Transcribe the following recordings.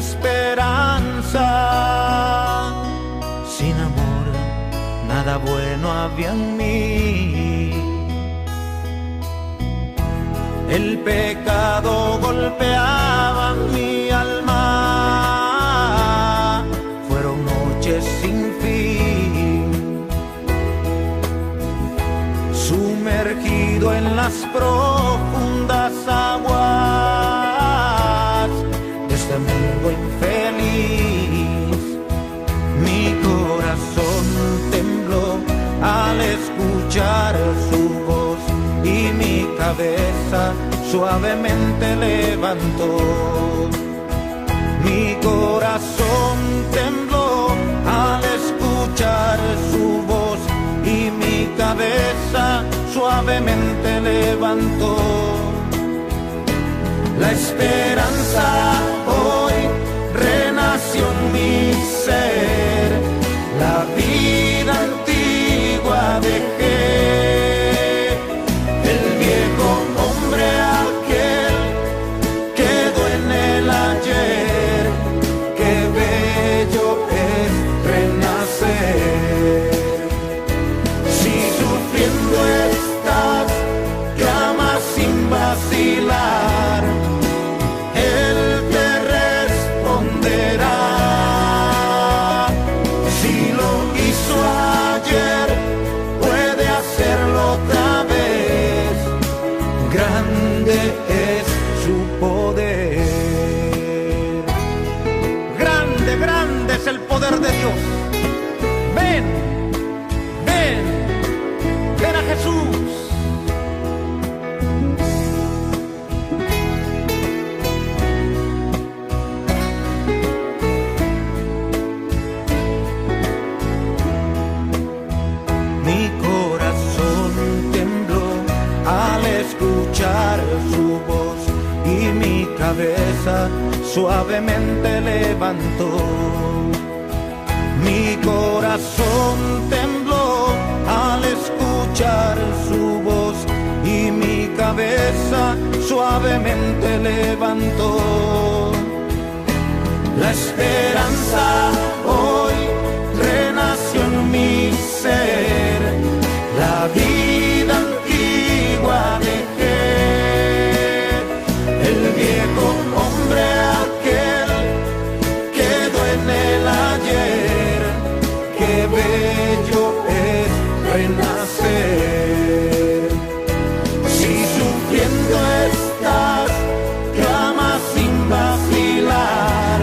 esperanza. Sin amor, nada bueno había en mí. El pecado golpeaba mi alma. Fueron noches sin fin, sumergido en las profundas aguas de este mundo infeliz. Mi corazón tembló al escuchar su voz y mi cabeza suavemente levantó. Mi corazón tembló al escuchar su voz y mi cabeza suavemente levantó. La esperanza hoy renació en mi ser, la vida antigua dejé, el viejo hombre aquel quedó en el ayer. Qué bello es renacer. Si sufriendo estás, clama sin vacilar, Él te responderá. Si lo hizo ayer, puede hacerlo otra vez. Grande es su poder. Grande, grande es el poder de Dios. Ven, ven, ven a Jesús. Mi corazón tembló al escuchar su voz y mi cabeza suavemente levantó. Mi corazón tembló al escuchar su voz y mi cabeza suavemente levantó. La esperanza hoy renació en mi ser, la vida antigua dejé, el viejo hombre aquel quedó en el ayer. Qué bello es renacer. Si sufriendo estás, clama sin vacilar,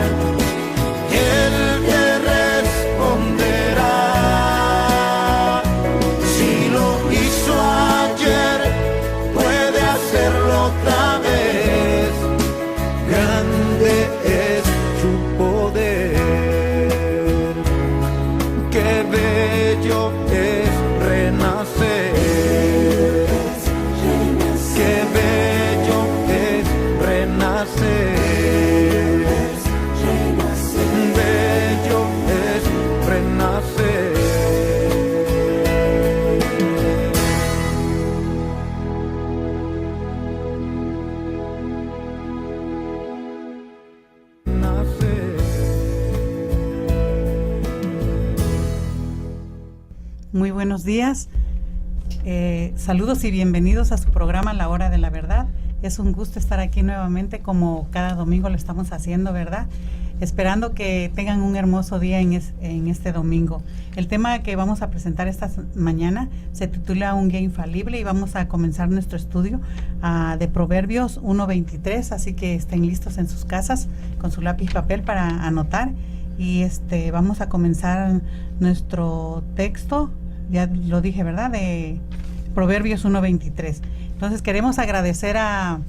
Él te responderá. Si lo hizo ayer, puede hacerlo otra vez. Grande es su poder. Qué bello es renacer. Qué bello es renacer. Bello es renacer. Muy buenos días, saludos y bienvenidos a su programa La Hora de la Verdad. Es un gusto estar aquí nuevamente como cada domingo lo estamos haciendo, ¿verdad? Esperando que tengan un hermoso día en este domingo. El tema que vamos a presentar esta mañana se titula Un guía infalible y vamos a comenzar nuestro estudio de Proverbios 1:23, así que estén listos en sus casas con su lápiz y papel para anotar. Y vamos a comenzar nuestro texto, ya lo dije, ¿verdad? De Proverbios 1:23. Entonces queremos agradecer a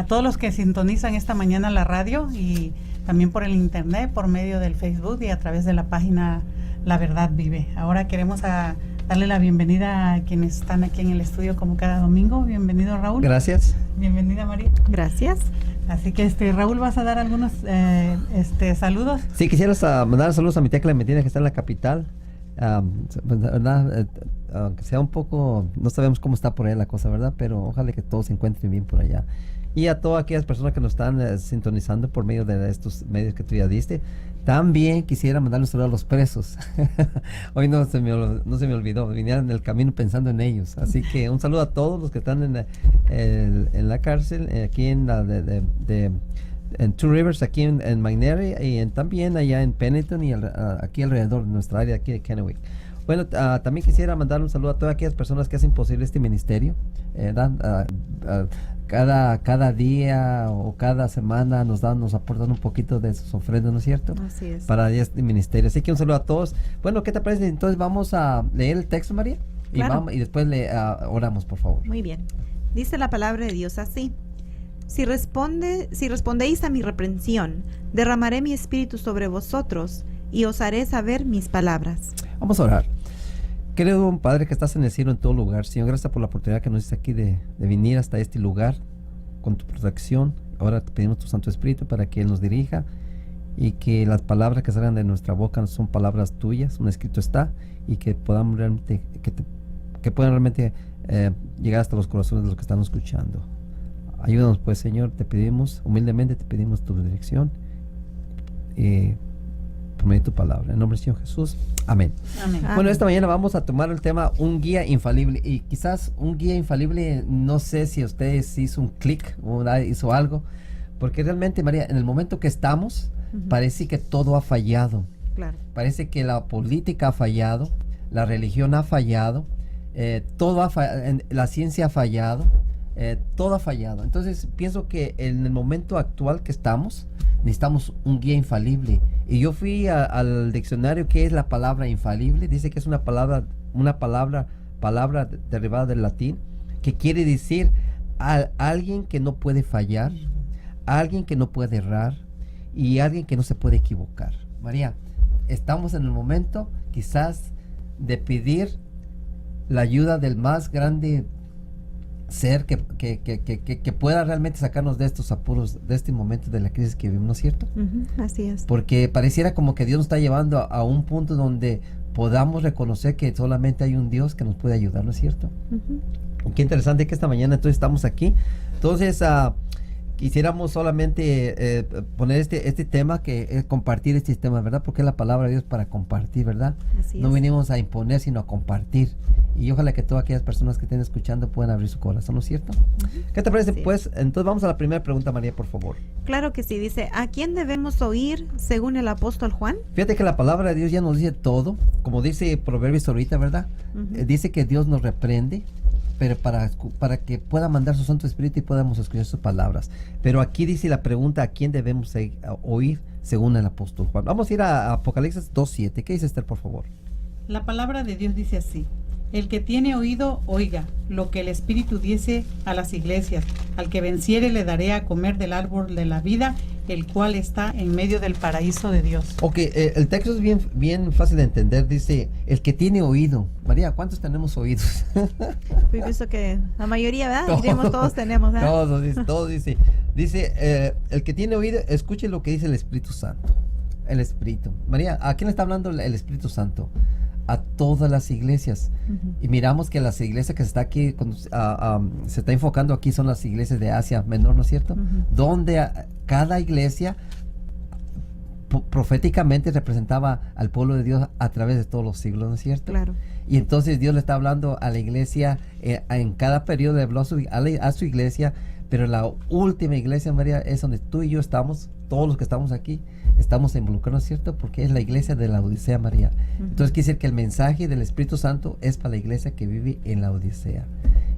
todos los que sintonizan esta mañana la radio y también por el internet, por medio del Facebook y a través de la página La Verdad Vive. Ahora queremos darle la bienvenida a quienes están aquí en el estudio como cada domingo. Bienvenido, Raúl. Gracias. Bienvenida, María. Gracias. Así que Raúl, ¿vas a dar algunos saludos? Sí, quisiera mandar saludos a mi tía Clementina, que está en la capital. ¿Verdad? Aunque sea un poco, no sabemos cómo está por allá la cosa, ¿verdad? Pero ojalá que todos se encuentren bien por allá. y a todas aquellas personas que nos están sintonizando por medio de estos medios que tú ya diste. También quisiera mandarle un saludo a los presos. Hoy no se me olvidó, venía en el camino pensando en ellos. Así que un saludo a todos los que están en la cárcel, aquí en Two Rivers, aquí en McNairy, y también allá en Pennington y aquí alrededor de nuestra área, aquí de Kennewick. Bueno, también quisiera mandar un saludo a todas aquellas personas que hacen posible este ministerio. Cada día o cada semana nos aportan un poquito de sus ofrendas, ¿no es cierto? Así es. Para este ministerio. Así que un saludo a todos. Bueno, ¿qué te parece? Entonces vamos a leer el texto, María. Claro. Y después oramos, por favor. Muy bien. Dice la palabra de Dios así: si respondéis a mi reprensión, derramaré mi espíritu sobre vosotros y os haré saber mis palabras. Vamos a orar. Querido Padre que estás en el cielo, en todo lugar, Señor, gracias por la oportunidad que nos diste aquí de venir hasta este lugar con tu protección. Ahora te pedimos tu Santo Espíritu para que Él nos dirija y que las palabras que salgan de nuestra boca son palabras tuyas, un escrito está, y que podamos realmente, que puedan realmente llegar hasta los corazones de los que están escuchando. Ayúdanos pues, Señor, te pedimos, humildemente te pedimos tu dirección por medio de tu palabra. En nombre del Señor Jesús. Amén. Amén. Bueno, esta mañana vamos a tomar el tema un guía infalible, y quizás un guía infalible, no sé si a ustedes hizo un clic o hizo algo, porque realmente, María, en el momento que estamos, parece que todo ha fallado. Claro. Parece que la política ha fallado, la religión ha fallado, la ciencia ha fallado, todo ha fallado. Entonces pienso que en el momento actual que estamos, necesitamos un guía infalible. Y yo fui al diccionario, que es la palabra infalible. Dice que es una palabra derivada del latín, que quiere decir alguien que no puede fallar, alguien que no puede errar y alguien que no se puede equivocar. María, estamos en el momento quizás de pedir la ayuda del más grande ser que pueda realmente sacarnos de estos apuros, de este momento de la crisis que vivimos, ¿no es cierto? Así es. Porque pareciera como que Dios nos está llevando a un punto donde podamos reconocer que solamente hay un Dios que nos puede ayudar, ¿no es cierto? Qué interesante que esta mañana entonces estamos aquí. Entonces quisiéramos solamente poner este tema, que es compartir este tema, ¿verdad? Porque es la palabra de Dios para compartir, ¿verdad? Así No es. venimos a imponer, sino a compartir. Y ojalá que todas aquellas personas que estén escuchando puedan abrir su corazón, ¿no es cierto? ¿Qué te parece? Así es. Pues entonces vamos a la primera pregunta, María, por favor. Claro que sí. Dice: ¿a quién debemos oír según el apóstol Juan? Fíjate que la palabra de Dios ya nos dice todo, como dice Proverbios ahorita, ¿verdad? Dice que Dios nos reprende, pero para que pueda mandar su Santo Espíritu y podamos escuchar sus palabras. Pero aquí dice la pregunta: ¿a quién debemos oír según el apóstol Juan? Vamos a ir a Apocalipsis 2:7. ¿Qué dice Esther, por favor? La palabra de Dios dice así: el que tiene oído, oiga lo que el Espíritu dice a las iglesias. Al que venciere le daré a comer del árbol de la vida, el cual está en medio del paraíso de Dios. Ok, el texto es bien fácil de entender. Dice, el que tiene oído. María, ¿cuántos tenemos oídos? Pues pienso que la mayoría, ¿verdad? Diríamos, todos tenemos, ¿verdad? Todos dice. Dice, el que tiene oído, escuche lo que dice el Espíritu Santo. El Espíritu. María, ¿a quién le está hablando el Espíritu Santo? A todas las iglesias. Y miramos que las iglesias que se está aquí, se está enfocando aquí, son las iglesias de Asia Menor, ¿no es cierto? Donde cada iglesia proféticamente representaba al pueblo de Dios a través de todos los siglos, ¿no es cierto? Claro. Y entonces Dios le está hablando a la iglesia, en cada periodo le habló a su iglesia, pero la última iglesia, María, es donde tú y yo estamos, todos los que estamos aquí, estamos involucrados, ¿cierto? Porque es la iglesia de la Odisea, María. Entonces quiere decir que el mensaje del Espíritu Santo es para la iglesia que vive en la Odisea.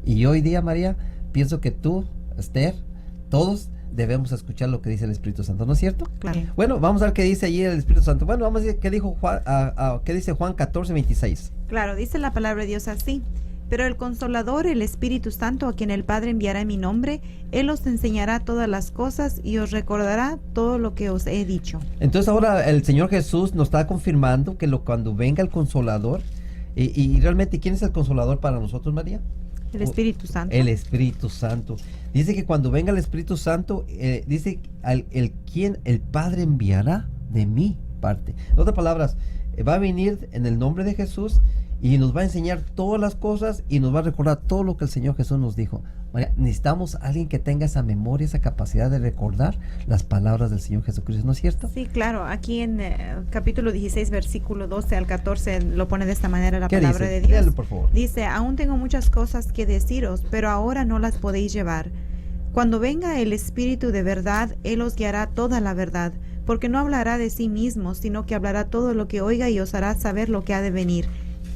Y hoy día, María, pienso que tú, Esther, todos debemos escuchar lo que dice el Espíritu Santo, ¿no es cierto? Claro. Bueno, vamos a ver qué dice allí el Espíritu Santo. Bueno, vamos a ver qué dijo Juan, qué dice Juan 14:26. Claro, dice la palabra de Dios así: pero el Consolador, el Espíritu Santo, a quien el Padre enviará en mi nombre, Él os enseñará todas las cosas y os recordará todo lo que os he dicho. Entonces ahora el Señor Jesús nos está confirmando que cuando venga el Consolador, y realmente, ¿quién es el Consolador para nosotros, María? El Espíritu Santo. El Espíritu Santo. Dice que cuando venga el Espíritu Santo, dice el Padre enviará de mi parte. En otras palabras, va a venir en el nombre de Jesús y nos va a enseñar todas las cosas y nos va a recordar todo lo que el Señor Jesús nos dijo. María, necesitamos a alguien que tenga esa memoria, esa capacidad de recordar las palabras del Señor Jesucristo, ¿no es cierto? Sí, claro. Aquí en capítulo 16, versículo 12 al 14, lo pone de esta manera la ¿Qué palabra dice? de Dios. Léalo, por favor. Dice, aún tengo muchas cosas que deciros, pero ahora no las podéis llevar. Cuando venga el Espíritu de verdad, Él os guiará a toda la verdad, porque no hablará de sí mismo, sino que hablará todo lo que oiga y os hará saber lo que ha de venir.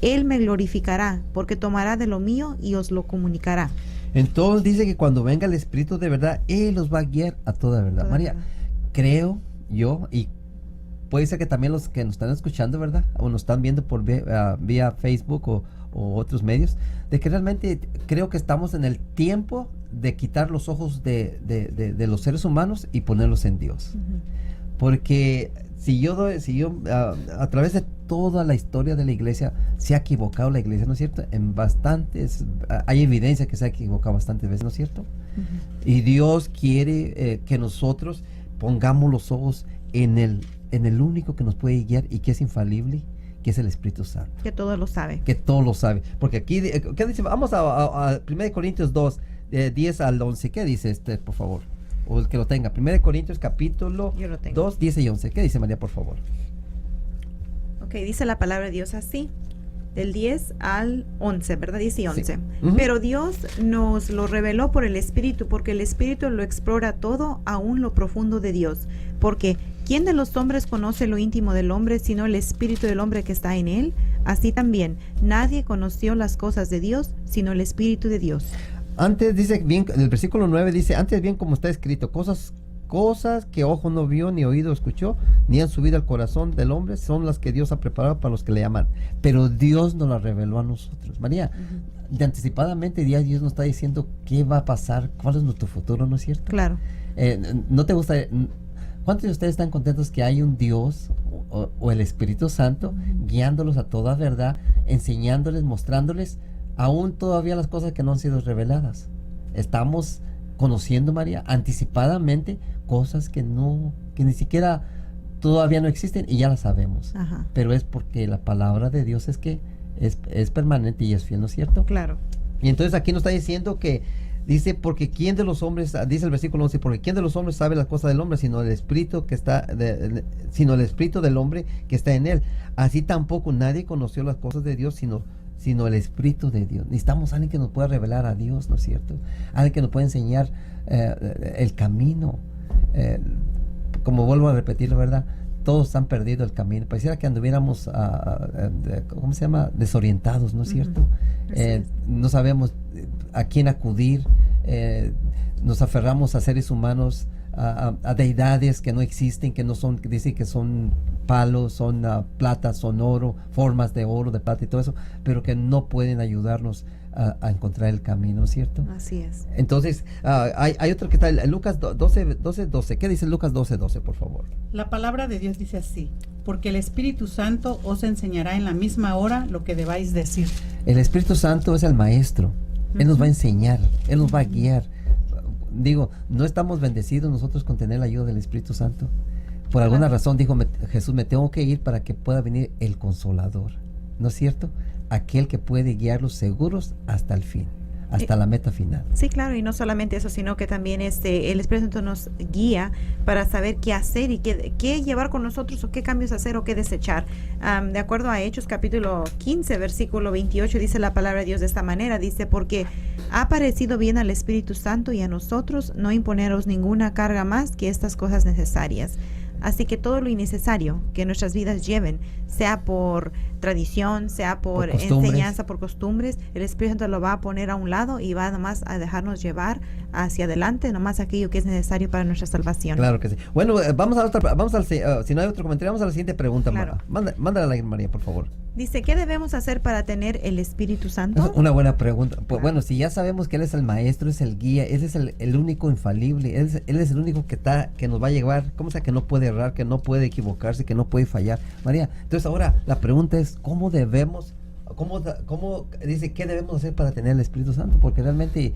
Él me glorificará, porque tomará de lo mío y os lo comunicará. Entonces dice que cuando venga el Espíritu de verdad, Él los va a guiar a toda verdad. Toda María, verdad. creo yo, y puede ser que también los que nos están escuchando, ¿verdad? O nos están viendo por vía Facebook o otros medios, de que realmente creo que estamos en el tiempo de quitar los ojos de los seres humanos y ponerlos en Dios. Porque si yo a través de toda la historia de la iglesia se ha equivocado la iglesia, ¿no es cierto? En bastantes, hay evidencia que se ha equivocado bastantes veces, ¿no es cierto? Y Dios quiere que nosotros pongamos los ojos en el único que nos puede guiar y que es infalible, que es el Espíritu Santo. Que todo lo sabe. Que todo lo sabe. Porque aquí, ¿qué dice? Vamos a 1 Corintios 2, 10 al 11. ¿Qué dice por favor? O el que lo tenga. 1 Corintios capítulo Yo lo tengo. 2, 10 y 11. ¿Qué dice María, por favor? Ok, dice la palabra de Dios así, del 10 al 11, ¿verdad? 10 y 11. Sí. Ujú. Pero Dios nos lo reveló por el Espíritu, porque el Espíritu lo explora todo, aún lo profundo de Dios. Porque, ¿quién de los hombres conoce lo íntimo del hombre, sino el Espíritu del hombre que está en él? Así también, nadie conoció las cosas de Dios, sino el Espíritu de Dios. Antes dice bien, el versículo 9 dice, antes bien como está escrito, cosas que ojo no vio, ni oído escuchó, ni han subido al corazón del hombre, son las que Dios ha preparado para los que le aman. Pero Dios nos las reveló a nosotros. María, de anticipadamente ya Dios nos está diciendo qué va a pasar, cuál es nuestro futuro, ¿no es cierto? Claro. ¿No te gusta? ¿Cuántos de ustedes están contentos que hay un Dios o el Espíritu Santo guiándolos a toda verdad, enseñándoles, mostrándoles aún todavía las cosas que no han sido reveladas? Estamos conociendo, María, anticipadamente cosas que ni siquiera todavía no existen y ya las sabemos. Ajá. Pero es porque la palabra de Dios es permanente y es fiel, ¿no es cierto? Claro. Y entonces aquí nos está diciendo que dice, porque quién de los hombres, dice el versículo 11, porque quién de los hombres sabe las cosas del hombre, sino el espíritu sino el espíritu del hombre que está en él. Así tampoco nadie conoció las cosas de Dios, sino el Espíritu de Dios. Necesitamos a alguien que nos pueda revelar a Dios, ¿no es cierto? Alguien que nos pueda enseñar el camino. Como vuelvo a repetir, la verdad, todos han perdido el camino. Pareciera que anduviéramos, ¿cómo se llama? Desorientados, ¿no es cierto? No sabemos a quién acudir. Nos aferramos a seres humanos, a deidades que no existen, que no son, que dicen que son palos, son plata, son oro, formas de oro, de plata y todo eso, pero que no pueden ayudarnos a encontrar el camino, ¿cierto? Así es. Entonces, hay otro que está en Lucas 12. ¿Qué dice Lucas 12, por favor? La palabra de Dios dice así: porque el Espíritu Santo os enseñará en la misma hora lo que debáis decir. El Espíritu Santo es el maestro. Él nos va a enseñar, Él nos va a guiar. Digo, no estamos bendecidos nosotros con tener la ayuda del Espíritu Santo. Por alguna razón dijo Jesús, me tengo que ir para que pueda venir el Consolador, ¿no es cierto? Aquel que puede guiarlos seguros hasta el fin, hasta la meta final. Sí, claro, y no solamente eso, sino que también el Espíritu Santo nos guía para saber qué hacer y qué llevar con nosotros, o qué cambios hacer o qué desechar. De acuerdo a Hechos capítulo 15, versículo 28, dice la palabra de Dios de esta manera, dice, porque ha parecido bien al Espíritu Santo y a nosotros no imponeros ninguna carga más que estas cosas necesarias. Así que todo lo innecesario que nuestras vidas lleven, sea por tradición, sea por enseñanza, por costumbres, el Espíritu Santo lo va a poner a un lado y va nomás a dejarnos llevar hacia adelante, nomás aquello que es necesario para nuestra salvación. Claro que sí. Bueno, si no hay otro comentario, vamos a la siguiente pregunta. Claro. Mándala a María, por favor. Dice, ¿qué debemos hacer para tener el Espíritu Santo? Es una buena pregunta. Pues, Claro. bueno, si ya sabemos que Él es el maestro, es el guía, Él es el único infalible, Él es el único que nos va a llevar, ¿cómo sea? Que no puede errar, que no puede equivocarse, que no puede fallar. María, entonces ahora la pregunta es, ¿cómo debemos ¿Cómo dice qué debemos hacer para tener el Espíritu Santo? Porque realmente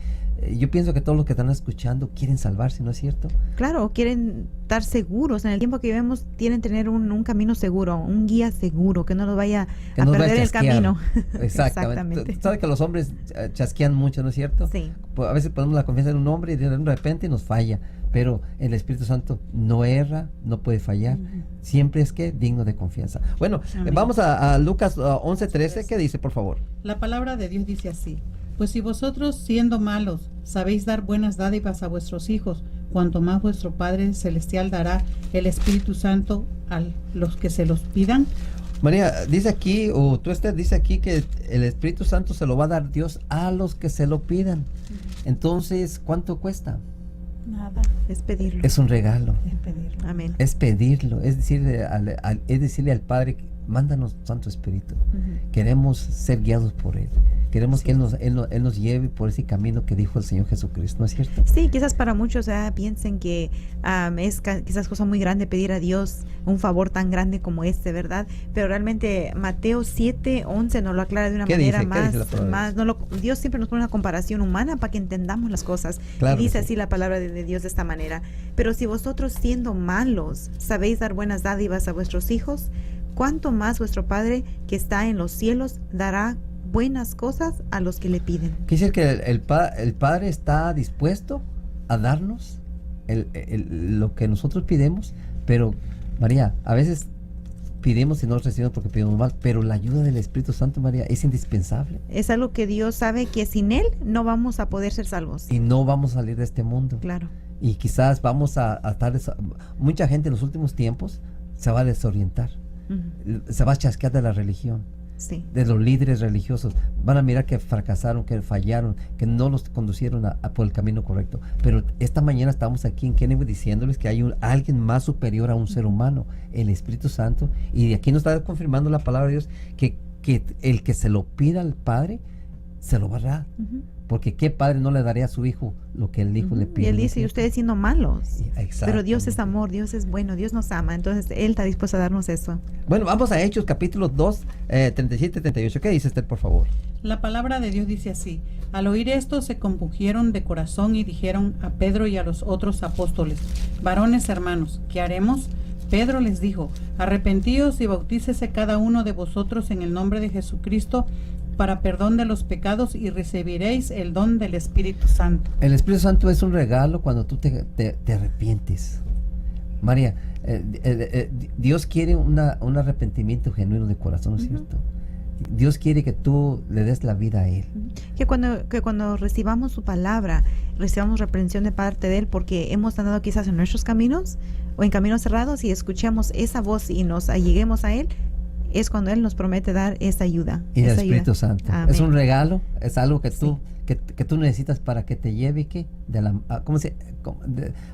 yo pienso que todos los que están escuchando quieren salvarse, ¿no es cierto? Claro, quieren estar seguros. En el tiempo que vivimos, quieren tener un camino seguro, un guía seguro, que no nos vaya Que a nos perder vaya el chasquear. camino. Exactamente. Sabes que los hombres chasquean mucho, ¿no es cierto? Sí. Pues a veces ponemos la confianza en un hombre y de repente nos falla. Pero el Espíritu Santo no erra, no puede fallar. Siempre es que digno de confianza. Bueno, vamos a Lucas 11:13. ¿Qué dice, por favor? La palabra de Dios dice así: pues si vosotros, siendo malos, sabéis dar buenas dádivas a vuestros hijos, cuanto más vuestro Padre Celestial dará el Espíritu Santo a los que se los pidan. María, dice aquí, o tú Esther, dice aquí que el Espíritu Santo se lo va a dar Dios a los que se lo pidan. Entonces, ¿cuánto cuesta? Nada, Es pedirlo. Es un regalo. es pedirlo. Amén. Es pedirlo, es decirle al Padre, mándanos Santo Espíritu. Queremos ser guiados por Él. Queremos que Él nos lleve por ese camino que dijo el Señor Jesucristo, ¿no es cierto? Sí, quizás para muchos piensen que es quizás cosa muy grande pedir a Dios un favor tan grande como este, ¿verdad? Pero realmente Mateo 7:11 nos lo aclara de una ¿Qué manera dice? ¿Qué dice la palabra de más. Dios siempre nos pone una comparación humana para que entendamos las cosas. Claro Y dice que sí. así la palabra de Dios de esta manera: pero si vosotros, siendo malos, sabéis dar buenas dádivas a vuestros hijos, ¿cuánto más vuestro Padre que está en los cielos dará buenas cosas a los que le piden? Quiere decir que el Padre está dispuesto a darnos lo que nosotros pidemos, pero María, a veces pedimos y no recibimos porque pedimos mal, pero la ayuda del Espíritu Santo, María, es indispensable Es algo que Dios sabe que sin Él no vamos a poder ser salvos. y no vamos a salir de este mundo. Claro. Y quizás vamos a estar, mucha gente en los últimos tiempos se va a desorientar, se va a chasquear de la religión, Sí. de los líderes religiosos. Van a mirar que fracasaron, que fallaron, que no los conducieron por el camino correcto. Pero esta mañana estamos aquí en Kennywood diciéndoles que hay alguien más superior a un ser humano, el Espíritu Santo. Y de aquí nos está confirmando la palabra de Dios que el que se lo pida al Padre se lo va a dar. Porque ¿qué padre no le daría a su hijo lo que el hijo le pide? Y Él ¿no es dice: y cierto? ustedes siendo malos. Pero Dios es Exactamente. amor, Dios es bueno, Dios nos ama. Entonces Él está dispuesto a darnos eso. Bueno, vamos a Hechos capítulo 2, 37 y 38. ¿Qué dice usted, por favor? La palabra de Dios dice así: al oír esto se compungieron de corazón y dijeron a Pedro y a los otros apóstoles: varones hermanos, ¿qué haremos? Pedro les dijo: arrepentíos y bautícese cada uno de vosotros en el nombre de Jesucristo para perdón de los pecados y recibiréis el don del Espíritu Santo. El Espíritu Santo es un regalo cuando tú te arrepientes. María, Dios quiere un arrepentimiento genuino de corazón, ¿no es cierto? Dios quiere que tú le des la vida a Él. Que cuando recibamos su palabra, recibamos reprensión de parte de Él porque hemos andado quizás en nuestros caminos o en caminos cerrados, y escuchemos esa voz y nos alleguemos a Él, es cuando Él nos promete dar esa ayuda. Y el esa Espíritu ayuda. Santo. Amén. Es un regalo, es algo que tú que tú necesitas para que te lleve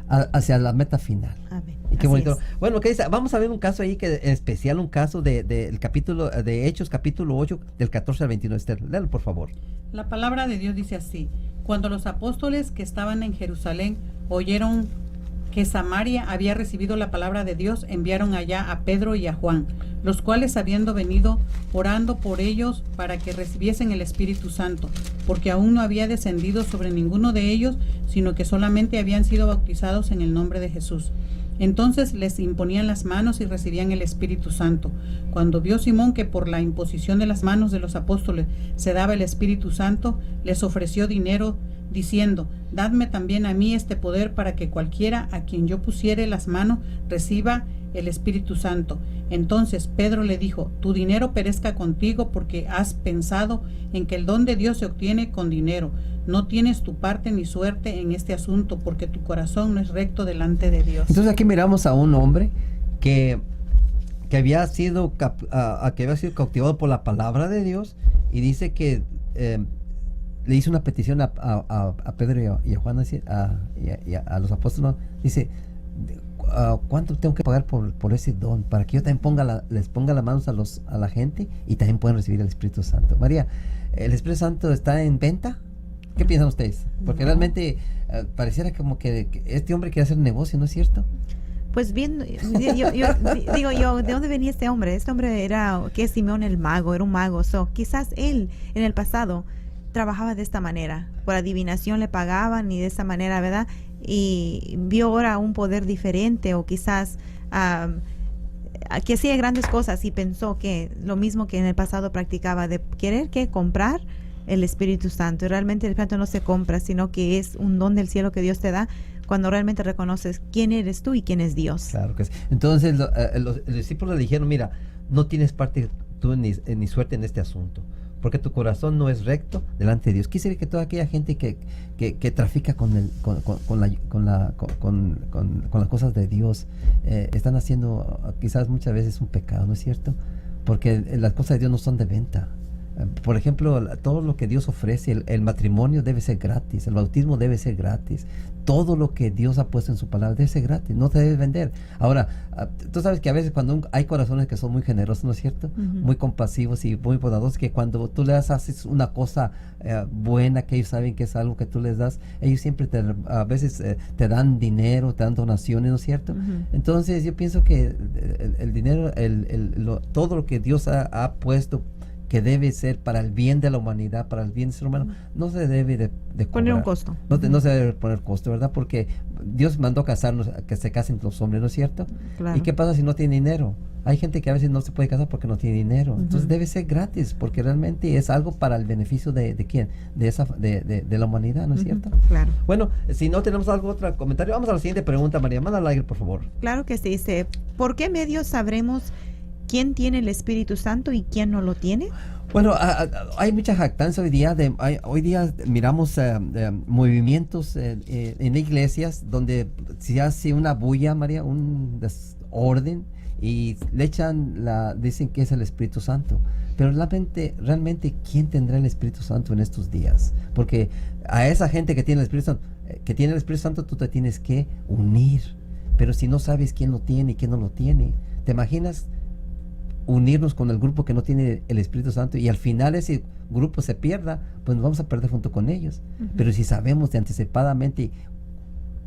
hacia la meta final. Amén. Y qué Así bonito. es. Bueno, ¿qué dice? Vamos a ver un caso ahí que en especial, un caso del capítulo de Hechos, capítulo 8, del 14 al 29. Esther, léalo, por favor. La palabra de Dios dice así: cuando los apóstoles que estaban en Jerusalén oyeron que Samaria había recibido la palabra de Dios, enviaron allá a Pedro y a Juan, los cuales, habiendo venido, orando por ellos para que recibiesen el Espíritu Santo, porque aún no había descendido sobre ninguno de ellos, sino que solamente habían sido bautizados en el nombre de Jesús. Entonces les imponían las manos y recibían el Espíritu Santo. Cuando vio Simón que por la imposición de las manos de los apóstoles se daba el Espíritu Santo, les ofreció dinero, diciendo: dadme también a mí este poder para que cualquiera a quien yo pusiere las manos reciba el Espíritu Santo. Entonces Pedro le dijo: tu dinero perezca contigo, porque has pensado en que el don de Dios se obtiene con dinero. No tienes tu parte ni suerte en este asunto, porque tu corazón no es recto delante de Dios. Entonces aquí miramos a un hombre que había sido cautivado por la palabra de Dios, y dice que le hizo una petición a Pedro y a Juan, y a los apóstoles. Dice: ¿cuánto tengo que pagar por ese don? Para que yo también les ponga las manos a la gente y también puedan recibir el Espíritu Santo. María, ¿el Espíritu Santo está en venta? ¿Qué piensan ustedes? Porque realmente pareciera como que este hombre quiere hacer negocio, ¿no es cierto? Pues bien, digo yo, ¿de dónde venía este hombre? Este hombre era, que es Simeón el mago, era un mago. Quizás él en el pasado trabajaba de esta manera, por adivinación le pagaban y de esta manera, ¿verdad? Y vio ahora un poder diferente, o quizás que hacía grandes cosas y pensó que lo mismo que en el pasado practicaba, de querer que comprar el Espíritu Santo. Y realmente el Espíritu Santo no se compra, sino que es un don del cielo que Dios te da cuando realmente reconoces quién eres tú y quién es Dios. Claro que sí. Entonces los discípulos le dijeron, mira, no tienes parte tú ni suerte en este asunto, porque tu corazón no es recto delante de Dios. Quisiera que toda aquella gente que trafica con las cosas de Dios están haciendo quizás muchas veces un pecado, ¿no es cierto? Porque las cosas de Dios no son de venta. Por ejemplo, todo lo que Dios ofrece, el matrimonio debe ser gratis, el bautismo debe ser gratis, todo lo que Dios ha puesto en su palabra debe ser gratis, no te debes vender. Ahora, tú sabes que a veces cuando hay corazones que son muy generosos, ¿no es cierto? Muy compasivos y muy bondadosos, que cuando tú les haces una cosa buena, que ellos saben que es algo que tú les das, ellos siempre a veces te dan dinero, te dan donaciones, ¿no es cierto? Entonces yo pienso que el dinero, todo lo que Dios ha puesto, que debe ser para el bien de la humanidad, para el bien del ser humano, no se debe de poner un costo. No se debe poner costo, ¿verdad? Porque Dios mandó casarnos, que se casen los hombres, ¿no es cierto? Claro. ¿Y qué pasa si no tiene dinero? Hay gente que a veces no se puede casar porque no tiene dinero. Entonces debe ser gratis, porque realmente es algo para el beneficio de quién, de la humanidad, ¿no es cierto? Claro. Bueno, si no tenemos otro comentario, vamos a la siguiente pregunta, María. Manda al aire, por favor. Claro que sí. Dice, ¿por qué medios sabremos quién tiene el Espíritu Santo y quién no lo tiene? Bueno, hay mucha jactancia hoy día. Hoy día miramos movimientos en iglesias donde se hace una bulla, María, un desorden, y le echan dicen que es el Espíritu Santo. Pero realmente, ¿quién tendrá el Espíritu Santo en estos días? Porque a esa gente que tiene el Espíritu Santo, tú te tienes que unir. Pero si no sabes quién lo tiene y quién no lo tiene, ¿te imaginas unirnos con el grupo que no tiene el Espíritu Santo y al final ese grupo se pierda? Pues nos vamos a perder junto con ellos. Pero si sabemos de anticipadamente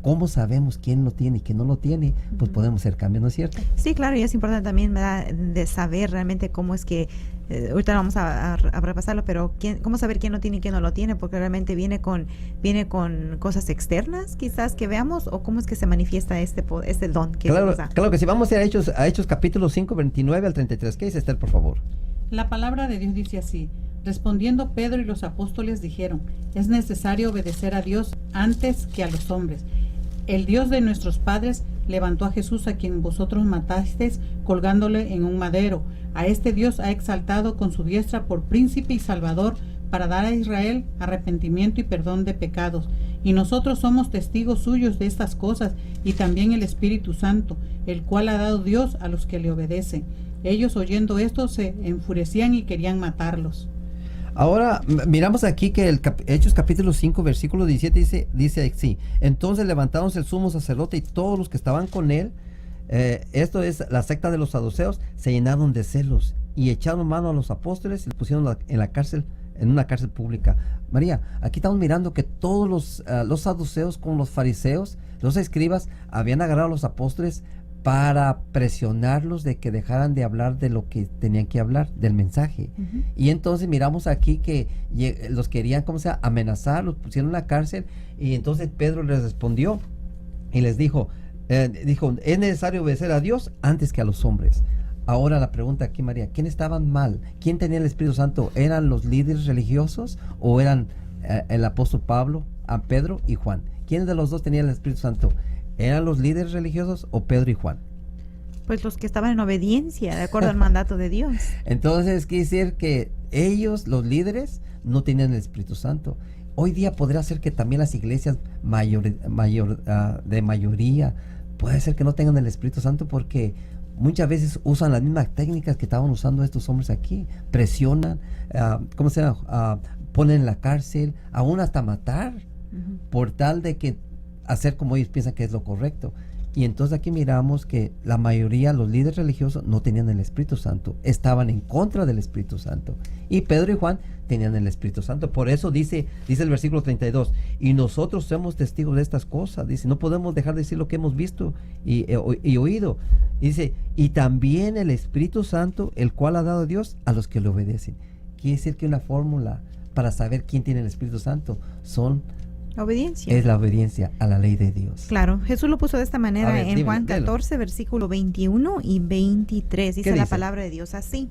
cómo sabemos quién lo tiene y quién no lo tiene, pues podemos hacer cambios, ¿no es cierto? Sí, claro, y es importante también, ¿verdad?, de saber realmente cómo es que, ahorita vamos a repasarlo, pero cómo saber quién lo tiene y quién no lo tiene, porque realmente viene con cosas externas quizás que veamos, o cómo es que se manifiesta este don que Dios da. Claro que sí. Vamos a ir a Hechos capítulo 5, 29 al 33. ¿Qué dice Esther, por favor? La palabra de Dios dice así: respondiendo Pedro y los apóstoles dijeron, es necesario obedecer a Dios antes que a los hombres. El Dios de nuestros padres levantó a Jesús, a quien vosotros matasteis colgándole en un madero. A este Dios ha exaltado con su diestra por príncipe y salvador, para dar a Israel arrepentimiento y perdón de pecados. Y nosotros somos testigos suyos de estas cosas, y también el Espíritu Santo, el cual ha dado Dios a los que le obedecen. Ellos, oyendo esto, se enfurecían y querían matarlos. Ahora miramos aquí que Hechos capítulo 5 versículo 17 dice así: entonces levantándose el sumo sacerdote y todos los que estaban con él, esto es la secta de los saduceos, se llenaron de celos y echaron mano a los apóstoles y los pusieron en una cárcel pública. María, aquí estamos mirando que todos los saduceos, como los fariseos, los escribas, habían agarrado a los apóstoles para presionarlos de que dejaran de hablar de lo que tenían que hablar, del mensaje. Y entonces miramos aquí que los querían, amenazar, los pusieron en la cárcel, y entonces Pedro les respondió y les dijo, es necesario obedecer a Dios antes que a los hombres. Ahora la pregunta aquí, María, ¿quién estaban mal? ¿Quién tenía el Espíritu Santo? ¿Eran los líderes religiosos o eran el apóstol Pablo, a Pedro y Juan? ¿Quién de los dos tenía el Espíritu Santo? ¿Eran los líderes religiosos o Pedro y Juan? Pues los que estaban en obediencia, de acuerdo al mandato de Dios. Entonces quiere decir que ellos, los líderes, no tenían el Espíritu Santo. Hoy día podría ser que también las iglesias de mayoría, puede ser que no tengan el Espíritu Santo, porque muchas veces usan las mismas técnicas que estaban usando estos hombres aquí. Presionan, ponen en la cárcel, aún hasta matar, por tal de que hacer como ellos piensan que es lo correcto. Y entonces aquí miramos que la mayoría, los líderes religiosos, no tenían el Espíritu Santo, estaban en contra del Espíritu Santo. Y Pedro y Juan tenían el Espíritu Santo. Por eso dice el versículo 32, y nosotros somos testigos de estas cosas. Dice, no podemos dejar de decir lo que hemos visto y oído. Dice, y también el Espíritu Santo, el cual ha dado Dios a los que le obedecen. Quiere decir que una fórmula para saber quién tiene el Espíritu Santo obediencia. Es la obediencia a la ley de Dios. Claro, Jesús lo puso de esta manera A ver, en dime, Juan léelo. 14, versículo 21 y 23. Dice la dice? palabra de Dios así: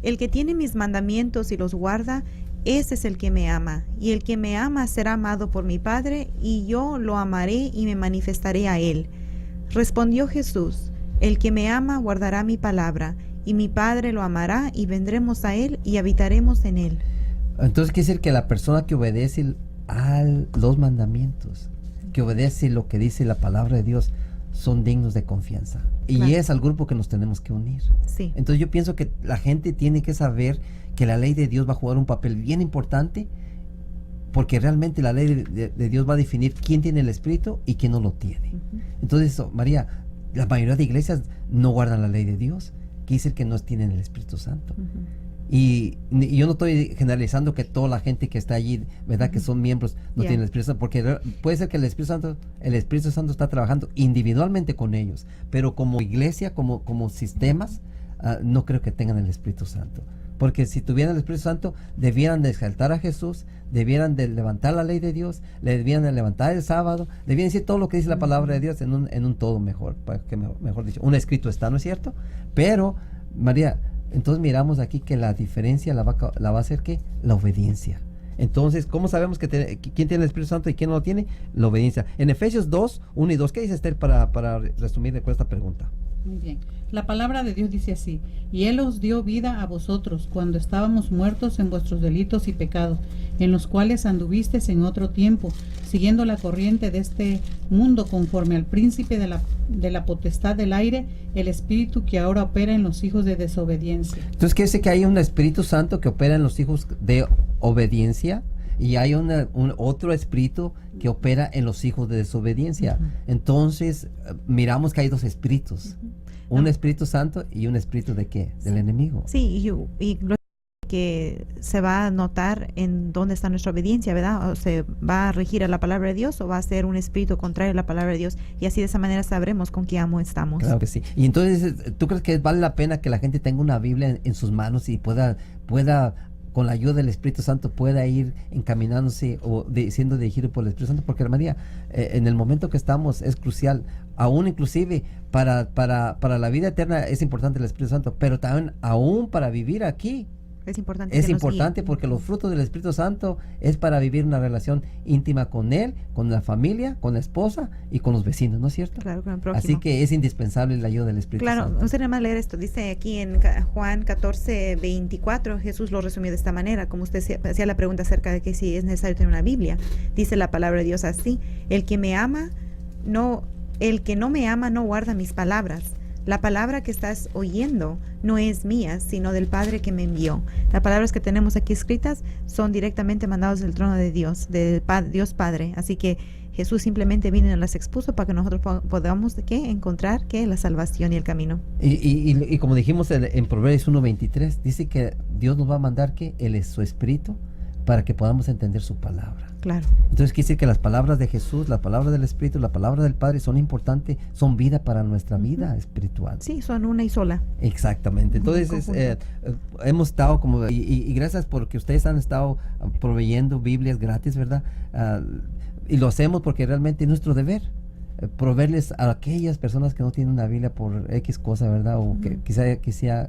el que tiene mis mandamientos y los guarda, ese es el que me ama. Y el que me ama será amado por mi Padre, y yo lo amaré y me manifestaré a él. Respondió Jesús: el que me ama guardará mi palabra, y mi Padre lo amará, y vendremos a él y habitaremos en él. Entonces quiere decir que la persona que obedece a los mandamientos, que obedece lo que dice la palabra de Dios, son dignos de confianza. Y Claro. es al grupo que nos tenemos que unir. Sí. Entonces yo pienso que la gente tiene que saber que la ley de Dios va a jugar un papel bien importante, porque realmente la ley de Dios va a definir quién tiene el Espíritu y quién no lo tiene. Ujú. Entonces, María, la mayoría de iglesias no guardan la ley de Dios, quiere decir que no tienen el Espíritu Santo. Ujú. Y yo no estoy generalizando que toda la gente que está allí, ¿verdad? Que son miembros, no Ya. tienen el Espíritu Santo, porque puede ser que el Espíritu Santo está trabajando individualmente con ellos, pero como iglesia, como sistemas, no creo que tengan el Espíritu Santo. Porque si tuvieran el Espíritu Santo, debieran de exaltar a Jesús, debieran de levantar la ley de Dios, le debieran de levantar el sábado, debieran decir todo lo que dice la palabra de Dios en un todo mejor, mejor dicho, un escrito está, ¿no es cierto? Pero, María, entonces miramos aquí que la diferencia la va a hacer ¿qué? La obediencia. Entonces, ¿cómo sabemos quién tiene el Espíritu Santo y quién no lo tiene? La obediencia. En Efesios 2, 1 y 2, ¿qué dice Esther para resumir con esta pregunta? Muy bien. La palabra de Dios dice así: y Él os dio vida a vosotros cuando estábamos muertos en vuestros delitos y pecados, en los cuales anduvisteis en otro tiempo, siguiendo la corriente de este mundo, conforme al príncipe de la potestad del aire, el espíritu que ahora opera en los hijos de desobediencia. Entonces quiere decir que hay un Espíritu Santo que opera en los hijos de obediencia, y hay un otro espíritu que opera en los hijos de desobediencia. Ujú. Entonces miramos que hay dos espíritus, un Ah. Espíritu Santo y un espíritu ¿de qué? Del enemigo. Sí, y lo que se va a notar en dónde está nuestra obediencia, ¿verdad? O se va a regir a la palabra de Dios o va a ser un espíritu contrario a la palabra de Dios, y así de esa manera sabremos con qué amo estamos. Claro que sí. Y entonces, ¿tú crees que vale la pena que la gente tenga una Biblia en sus manos y pueda con la ayuda del Espíritu Santo pueda ir encaminándose o siendo dirigido por el Espíritu Santo? Porque, María, en el momento que estamos es crucial, aún inclusive para la vida eterna es importante el Espíritu Santo, pero también aún para vivir aquí Es importante. es que nos importante, guíe. porque los frutos del Espíritu Santo es para vivir una relación íntima con Él, con la familia, con la esposa y con los vecinos, ¿no es cierto? Claro, con el prójimo. Así que es indispensable la ayuda del Espíritu Claro, Santo. no sería mal leer esto. Dice aquí en Juan 14, 24, Jesús lo resumió de esta manera, como usted hacía la pregunta acerca de que si es necesario tener una Biblia. Dice la palabra de Dios así: el que no me ama no guarda mis palabras. La palabra que estás oyendo no es mía, sino del Padre que me envió. Las palabras que tenemos aquí escritas son directamente mandadas del trono de Dios, Dios Padre. Así que Jesús simplemente vino y las expuso para que nosotros podamos encontrar la salvación y el camino. Y como dijimos en Proverbios 1:23, dice que Dios nos va a mandar su Espíritu para que podamos entender su palabra. Claro. Entonces quiere decir que las palabras de Jesús, las palabras del Espíritu, la palabra del Padre son importantes, son vida para nuestra vida espiritual. Sí, son una y sola. Exactamente. Entonces hemos estado y gracias porque ustedes han estado proveyendo Biblias gratis, ¿verdad? Y lo hacemos porque realmente es nuestro deber proveerles a aquellas personas que no tienen una Biblia por X cosa, ¿verdad? O que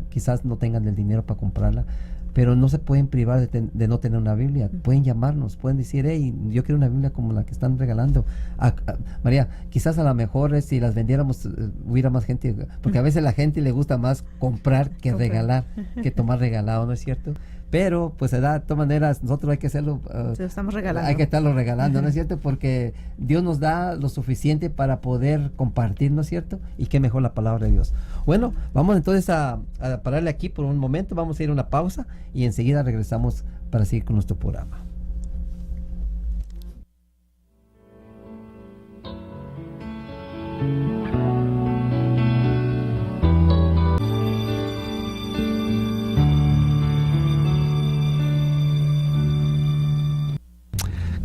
quizás no tengan el dinero para comprarla, pero no se pueden privar de no tener una Biblia. Pueden llamarnos, pueden decir: hey, yo quiero una Biblia como la que están regalando. María, quizás a lo mejor si las vendiéramos hubiera más gente, porque a veces a la gente le gusta más comprar que regalar, que tomar regalado, ¿no es cierto? Pero pues de todas maneras nosotros hay que hacerlo, Se lo estamos regalando. hay que estarlo regalando, ¿no es cierto? Porque Dios nos da lo suficiente para poder compartir, ¿no es cierto? Y qué mejor la palabra de Dios. Bueno, vamos entonces a pararle aquí por un momento, vamos a ir a una pausa y enseguida regresamos para seguir con nuestro programa.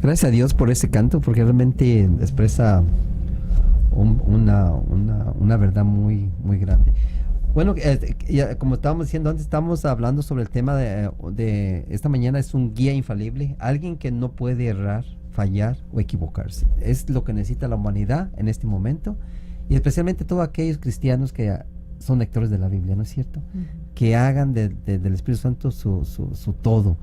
Gracias a Dios por ese canto, porque realmente expresa una verdad muy, muy grande. Bueno, como estábamos diciendo antes, estamos hablando sobre el tema de esta mañana. Es un guía infalible, alguien que no puede errar, fallar o equivocarse. Es lo que necesita la humanidad en este momento, y especialmente todos aquellos cristianos que son lectores de la Biblia, ¿no es cierto? Que hagan del Espíritu Santo su todo.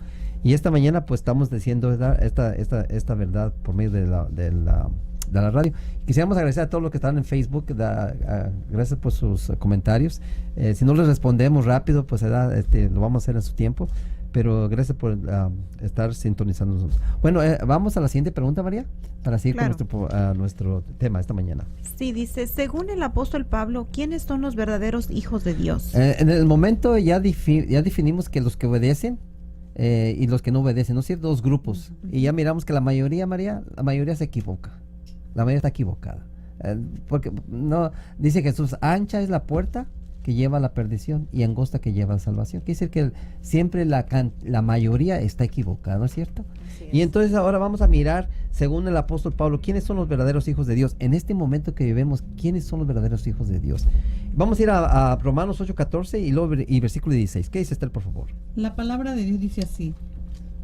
Y esta mañana pues estamos diciendo esta verdad por medio de la radio. Quisiéramos agradecer a todos los que están en Facebook, gracias por sus comentarios. Si no les respondemos rápido, pues lo vamos a hacer en su tiempo, pero gracias por estar sintonizándonos. Bueno, vamos a la siguiente pregunta, María, para seguir con nuestro tema esta mañana. Sí, dice, según el apóstol Pablo, ¿quiénes son los verdaderos hijos de Dios? En el momento ya definimos que los que obedecen y los que no obedecen, ¿no es cierto? Dos grupos. Y ya miramos que la mayoría, María, se equivoca. La mayoría está equivocada. Porque no dice Jesús, ancha es la puerta que lleva a la perdición y angosta que lleva a la salvación. Quiere decir que siempre la mayoría está equivocada, ¿no es cierto? Y entonces ahora vamos a mirar, según el apóstol Pablo, quiénes son los verdaderos hijos de Dios. En este momento que vivimos, quiénes son los verdaderos hijos de Dios. Vamos a ir a Romanos 8:14 y versículo 16. ¿Qué dice Estel, por favor? La palabra de Dios dice así,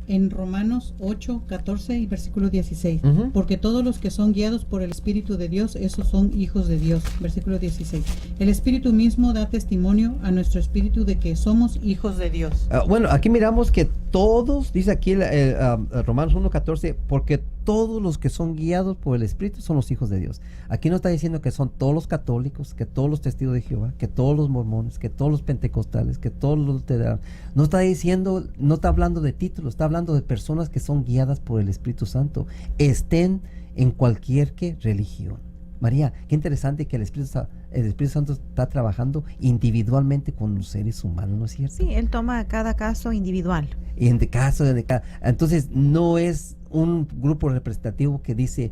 en Romanos 8:14 y versículo 16, porque todos los que son guiados por el Espíritu de Dios, esos son hijos de Dios. Versículo 16, el Espíritu mismo da testimonio a nuestro espíritu de que somos hijos de Dios. Bueno, aquí miramos que todos, dice aquí Romanos 1:14, porque todos los que son guiados por el Espíritu son los hijos de Dios. Aquí no está diciendo que son todos los católicos, que todos los testigos de Jehová, que todos los mormones, que todos los pentecostales, que todos los luteranos. No está diciendo, no está hablando de títulos, está hablando de personas que son guiadas por el Espíritu Santo, estén en cualquier religión. María, qué interesante que el Espíritu Santo está trabajando individualmente con los seres humanos, ¿no es cierto? Sí, Él toma cada caso individual. Y entonces no es un grupo representativo que dice,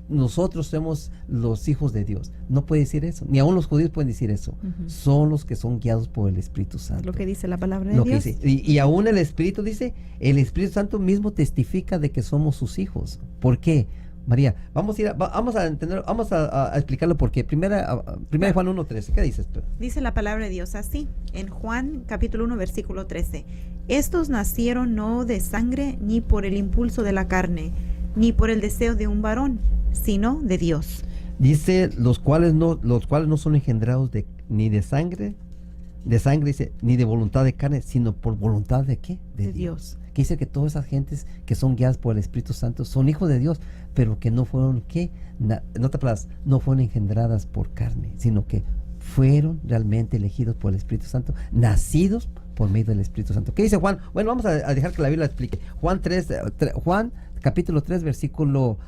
nosotros somos los hijos de Dios. No puede decir eso, ni aún los judíos pueden decir eso. Son los que son guiados por el Espíritu Santo. Lo que dice la palabra de Dios. Y aún el Espíritu dice, el Espíritu Santo mismo testifica de que somos sus hijos. ¿Por qué? María, vamos a explicarlo por qué. Primera Juan 1:13, ¿qué dices tú? Dice la palabra de Dios así, en Juan capítulo 1 versículo 13. Estos nacieron no de sangre, ni por el impulso de la carne, ni por el deseo de un varón, sino de Dios. Dice, los cuales no son engendrados ni de sangre, dice, ni de voluntad de carne, sino por voluntad de ¿qué? De Dios. Que dice que todas esas gentes que son guiadas por el Espíritu Santo son hijos de Dios, pero que no fueron, no fueron engendradas por carne, sino que fueron realmente elegidos por el Espíritu Santo, nacidos por medio del Espíritu Santo. ¿Qué dice Juan? Bueno, vamos a dejar que la Biblia explique. Juan capítulo 3, versículo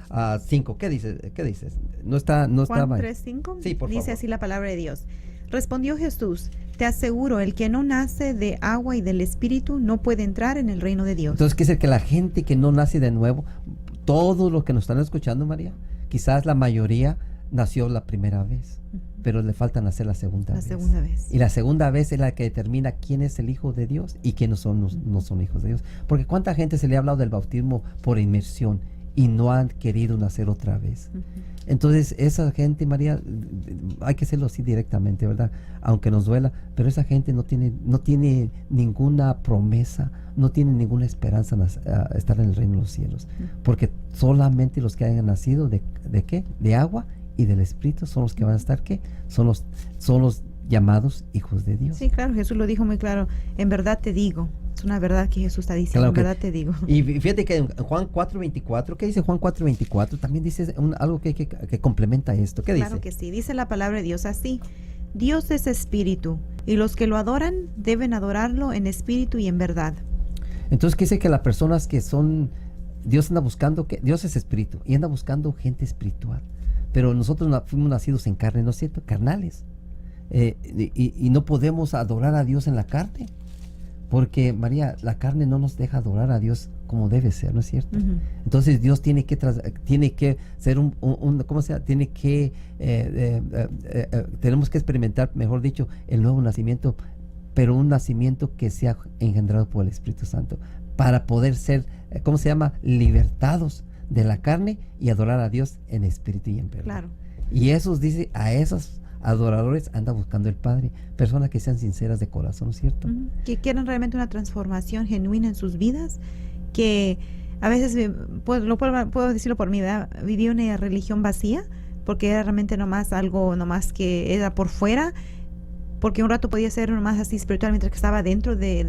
5. ¿Qué dices? No está Juan mal. 3:5. Sí, por dice favor. así la palabra de Dios. Respondió Jesús, te aseguro, el que no nace de agua y del Espíritu no puede entrar en el reino de Dios. Entonces, ¿qué es que la gente que no nace de nuevo, todos los que nos están escuchando, María, quizás la mayoría nació la primera vez, pero le falta nacer la segunda vez. Y la segunda vez es la que determina quién es el hijo de Dios y quiénes no son hijos de Dios. Porque cuánta gente se le ha hablado del bautismo por inmersión y no han querido nacer otra vez. Entonces esa gente, María, hay que hacerlo así directamente, ¿verdad? Aunque nos duela, pero esa gente no tiene ninguna promesa, no tiene ninguna esperanza a estar en el reino de los cielos. Porque solamente los que hayan nacido ¿de qué? De agua y del Espíritu son los que van a estar ¿qué? Son los llamados hijos de Dios. Sí, claro, Jesús lo dijo muy claro. En verdad te digo. Es una verdad que Jesús está diciendo. Claro, en verdad te digo. Y fíjate que en Juan 4:24, ¿qué dice Juan 4:24? También dice algo que complementa esto. ¿Qué dice? Claro que sí. Dice la palabra de Dios así. Dios es espíritu y los que lo adoran deben adorarlo en espíritu y en verdad. Entonces, ¿qué dice? Que las personas que son... Dios anda buscando... Dios es espíritu y anda buscando gente espiritual. Pero nosotros fuimos nacidos en carne, ¿no es cierto? Carnales. Y no podemos adorar a Dios en la carne. Porque, María, la carne no nos deja adorar a Dios como debe ser, ¿no es cierto? Entonces Dios tiene que ser ¿cómo se llama? Tenemos que experimentar, mejor dicho, el nuevo nacimiento, pero un nacimiento que sea engendrado por el Espíritu Santo, para poder ser, ¿cómo se llama? Libertados de la carne y adorar a Dios en espíritu y en verdad. Claro. Y esos, dice, a esos adoradores anda buscando el Padre, personas que sean sinceras de corazón, ¿no es cierto? Que quieran realmente una transformación genuina en sus vidas, que a veces, puedo decirlo por mí, ¿verdad? Viví una religión vacía, porque era realmente nomás algo, nomás que era por fuera, porque un rato podía ser nomás así espiritual mientras que estaba dentro de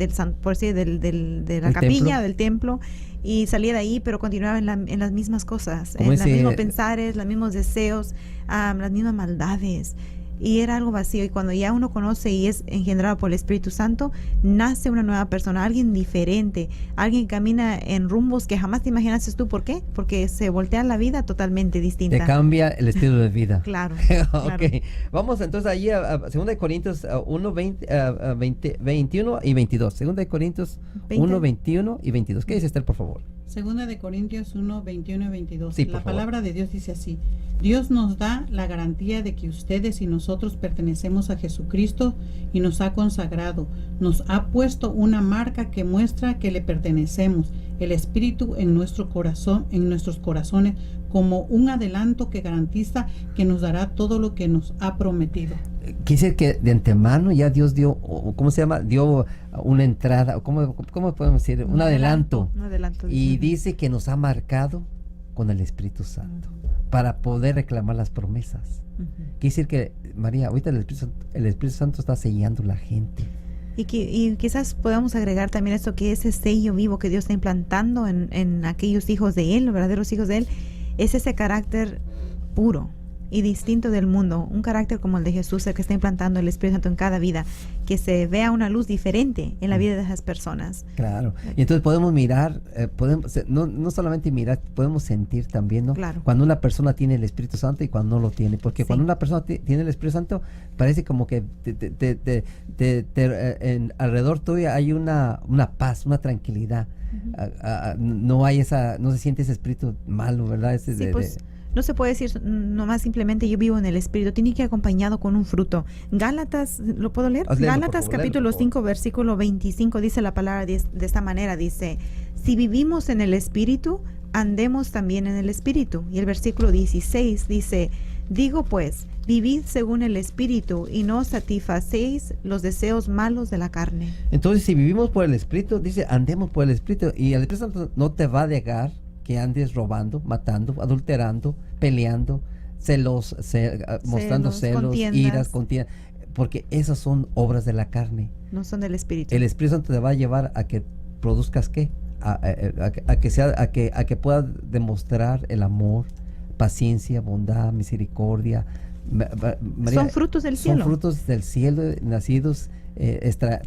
la capilla, del templo, y salía de ahí, pero continuaba en las mismas cosas, en los mismos pensares, los mismos deseos, las mismas maldades. Y era algo vacío, y cuando ya uno conoce y es engendrado por el Espíritu Santo, nace una nueva persona, alguien diferente, alguien que camina en rumbos que jamás te imaginaste tú. ¿Por qué? Porque se voltea la vida totalmente distinta. Te cambia el estilo de vida. Claro. Ok, vamos entonces allí a 2 Corintios 1, 21 y 22. 2 Corintios 1, 21 y 22. ¿Qué dice Esther, por favor? Segunda de Corintios 1, 21 y 22. Sí, la palabra de Dios dice así: Dios nos da la garantía de que ustedes y nosotros pertenecemos a Jesucristo y nos ha consagrado. Nos ha puesto una marca que muestra que le pertenecemos, el Espíritu en nuestro corazón, en nuestros corazones, como un adelanto que garantiza que nos dará todo lo que nos ha prometido. Quiere decir que de antemano ya Dios dio, ¿cómo se llama? Dio una entrada, ¿cómo podemos decir? Un adelanto. Un adelanto. Y dice que nos ha marcado con el Espíritu Santo para poder reclamar las promesas. Quiere decir que, María, ahorita el Espíritu Santo está sellando la gente. Y quizás podamos agregar también esto, que ese sello vivo que Dios está implantando en aquellos hijos de Él, los verdaderos hijos de Él, es ese carácter puro y distinto del mundo, un carácter como el de Jesús, el que está implantando el Espíritu Santo en cada vida, que se vea una luz diferente en la vida de esas personas. Claro, y entonces podemos mirar, no solamente mirar, podemos sentir también, ¿no? Claro. Cuando una persona tiene el Espíritu Santo y cuando no lo tiene, porque cuando una persona tiene el Espíritu Santo, parece como que alrededor tuyo hay una paz, una tranquilidad. No se siente ese espíritu malo, ¿verdad? No se puede decir nomás simplemente yo vivo en el Espíritu, tiene que ir acompañado con un fruto. Gálatas, ¿lo puedo leer? Gálatas capítulo 5, versículo 25, dice la palabra de esta manera, dice: si vivimos en el Espíritu, andemos también en el Espíritu. Y el versículo 16 dice: digo pues, vivid según el Espíritu y no satisfacéis los deseos malos de la carne. Entonces, si vivimos por el Espíritu, dice, andemos por el Espíritu, y el Espíritu Santo no te va a dejar que andes robando, matando, adulterando, peleando, mostrando celos, iras, contiendas, porque esas son obras de la carne. No son del Espíritu. El Espíritu Santo te va a llevar a que produzcas ¿qué? A que puedas demostrar el amor, paciencia, bondad, misericordia. María, son frutos del cielo. Son frutos del cielo, nacidos,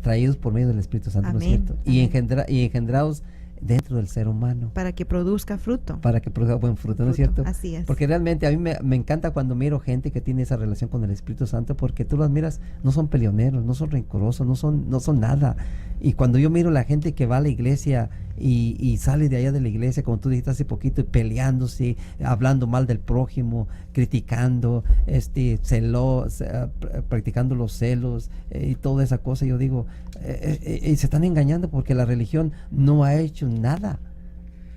traídos por medio del Espíritu Santo, ¿no es cierto? Y engendrados dentro del ser humano. Para que produzca fruto. Para que produzca buen fruto, ¿no es cierto? Así es. Porque realmente a mí me encanta cuando miro gente que tiene esa relación con el Espíritu Santo, porque tú las miras, no son peleoneros, no son rencorosos, no son nada. Y cuando yo miro la gente que va a la iglesia y sale de allá de la iglesia, como tú dijiste hace poquito, peleándose, hablando mal del prójimo, criticando, practicando los celos y toda esa cosa, yo digo, se están engañando porque la religión no ha hecho nada,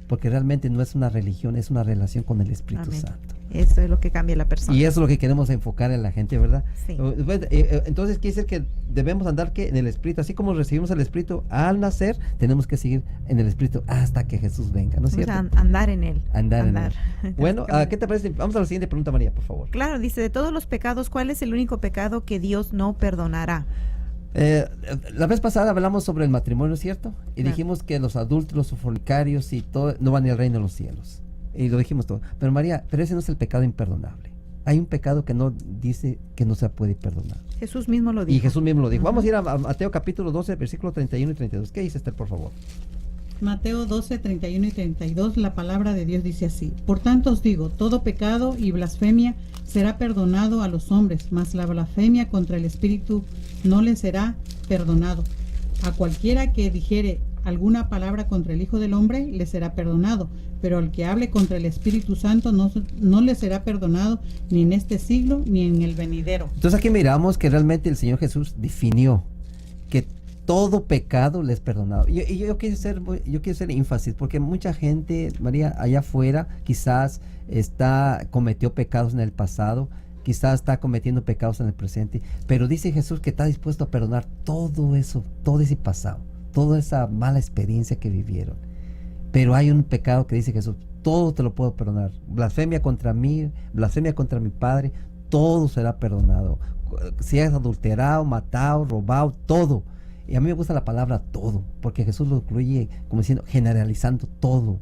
porque realmente no es una religión, es una relación con el Espíritu Santo. Eso es lo que cambia la persona. Y eso es lo que queremos enfocar en la gente, ¿verdad? Sí. Entonces quiere decir que debemos andar en el Espíritu, así como recibimos el Espíritu al nacer, tenemos que seguir en el Espíritu hasta que Jesús venga, ¿no es cierto? Andar en él. Andar en él. Bueno, ¿qué te parece? Vamos a la siguiente pregunta, María, por favor. Claro, dice, de todos los pecados, ¿cuál es el único pecado que Dios no perdonará? La vez pasada hablamos sobre el matrimonio, ¿cierto? Y dijimos que los adúlteros o fornicarios y todo no van al reino de los cielos. Y lo dijimos todo. Pero María, ese no es el pecado imperdonable. Hay un pecado que no dice que no se puede perdonar. Jesús mismo lo dijo. Y Jesús mismo lo dijo. Vamos a ir a Mateo capítulo 12, versículos 31 y 32. ¿Qué dice Esther, por favor? Mateo 12, 31 y 32, la palabra de Dios dice así: por tanto os digo, todo pecado y blasfemia será perdonado a los hombres, mas la blasfemia contra el Espíritu no le será perdonado. A cualquiera que dijere alguna palabra contra el Hijo del Hombre le será perdonado, pero al que hable contra el Espíritu Santo no le será perdonado ni en este siglo ni en el venidero. Entonces aquí miramos que realmente el Señor Jesús definió que todo pecado les es perdonado. Y yo quiero hacer énfasis, porque mucha gente, María, allá afuera, quizás cometió pecados en el pasado, quizás está cometiendo pecados en el presente, pero dice Jesús que está dispuesto a perdonar todo eso, todo ese pasado, toda esa mala experiencia que vivieron. Pero hay un pecado que dice Jesús, todo te lo puedo perdonar. Blasfemia contra mí, blasfemia contra mi Padre, todo será perdonado. Si has adulterado, matado, robado, todo. Y a mí me gusta la palabra todo, porque Jesús lo incluye como diciendo, generalizando todo,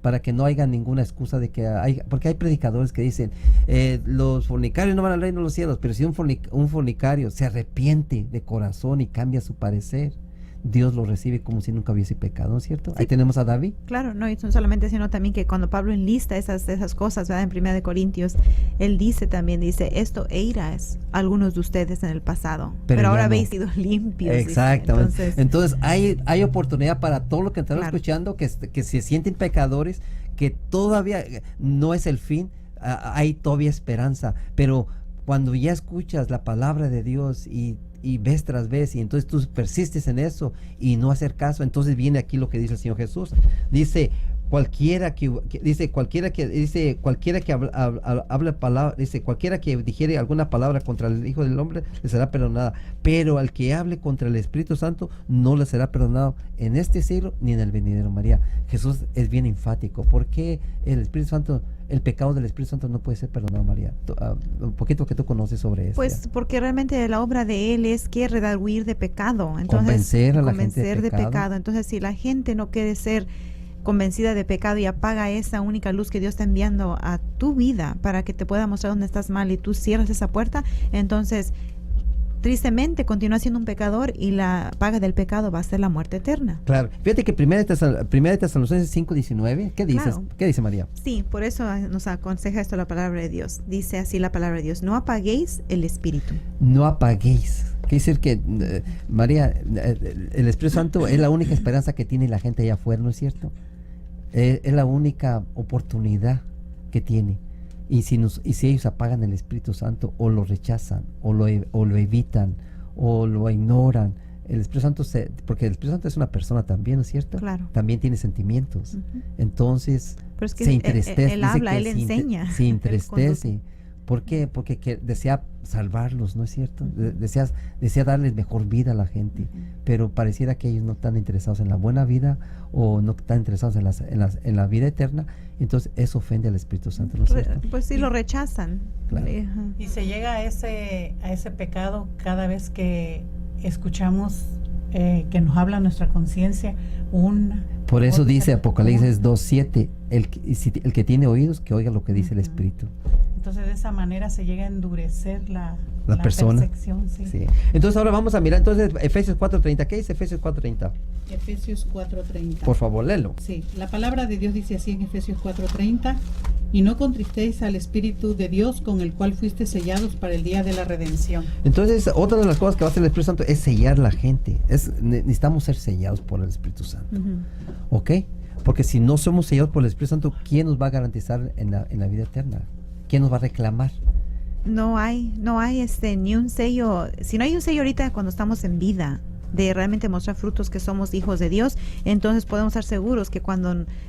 para que no haya ninguna excusa de que porque hay predicadores que dicen, los fornicarios no van al reino de los cielos, pero si un fornicario se arrepiente de corazón y cambia su parecer, Dios lo recibe como si nunca hubiese pecado, ¿no es cierto? Sí. Ahí tenemos a David. Claro, no, y no solamente, sino también que cuando Pablo enlista esas cosas, ¿verdad? En 1 Corintios, él dice, esto eras algunos de ustedes en el pasado, pero ahora habéis sido limpios. Exactamente. Entonces hay oportunidad para todo lo que están escuchando, que se sienten pecadores, que todavía no es el fin, hay todavía esperanza, pero cuando ya escuchas la palabra de Dios y vez tras vez, y entonces tú persistes en eso y no hacer caso, entonces viene aquí lo que dice el Señor Jesús. Dice, cualquiera que hable palabra, dice, cualquiera que dijere alguna palabra contra el Hijo del Hombre le será perdonada, pero al que hable contra el Espíritu Santo no le será perdonado en este siglo ni en el venidero. María, Jesús es bien enfático. ¿Por qué el pecado del Espíritu Santo no puede ser perdonado, María? Un poquito que tú conoces sobre eso. Pues porque realmente la obra de Él es que redarguir de pecado. Entonces, convencer a la gente de pecado. Entonces, si la gente no quiere ser convencida de pecado y apaga esa única luz que Dios está enviando a tu vida para que te pueda mostrar dónde estás mal, y tú cierras esa puerta, entonces tristemente continúa siendo un pecador, y la paga del pecado va a ser la muerte eterna. Claro. Fíjate que primera de Tesalonicenses 5:19, ¿qué dices? Claro. ¿Qué dice María? Sí, por eso nos aconseja esto la palabra de Dios. Dice así la palabra de Dios: no apaguéis el Espíritu. No apaguéis. Quiere decir que, María, el Espíritu Santo es la única esperanza que tiene la gente allá afuera, ¿no es cierto? Es la única oportunidad que tiene. Y si ellos apagan el Espíritu Santo, o lo rechazan, o lo evitan, o lo ignoran, el Espíritu Santo porque el Espíritu Santo es una persona también, ¿no es cierto? Claro. También tiene sentimientos. Entonces, pero es que se entristece. Él habla, él enseña. Se entristece. ¿Por qué? Porque desea salvarlos, ¿no es cierto? Desea darles mejor vida a la gente, pero pareciera que ellos no están interesados en la buena vida, o no están interesados en la vida eterna. Entonces eso ofende al Espíritu Santo, ¿no es cierto? Pues sí, lo rechazan. Claro. Y se llega a ese pecado cada vez que escuchamos que nos habla nuestra conciencia. Por eso dice Apocalipsis 2:7, el que tiene oídos, que oiga lo que dice el Espíritu. Entonces de esa manera se llega a endurecer la persona. percepción. Sí. Entonces ahora vamos a mirar entonces Efesios 4:30. ¿Qué dice Efesios 4:30? Efesios 4:30. Por favor, léelo. Sí, la palabra de Dios dice así en Efesios 4:30: y no contristéis al Espíritu de Dios, con el cual fuiste sellados para el día de la redención. Entonces, otra de las cosas que va a hacer el Espíritu Santo es sellar la gente. Necesitamos ser sellados por el Espíritu Santo. ¿Ok? Porque si no somos sellados por el Espíritu Santo, ¿quién nos va a garantizar en la vida eterna? ¿Quién nos va a reclamar? No hay ni un sello. Si no hay un sello ahorita cuando estamos en vida, de realmente mostrar frutos que somos hijos de Dios, entonces podemos estar seguros que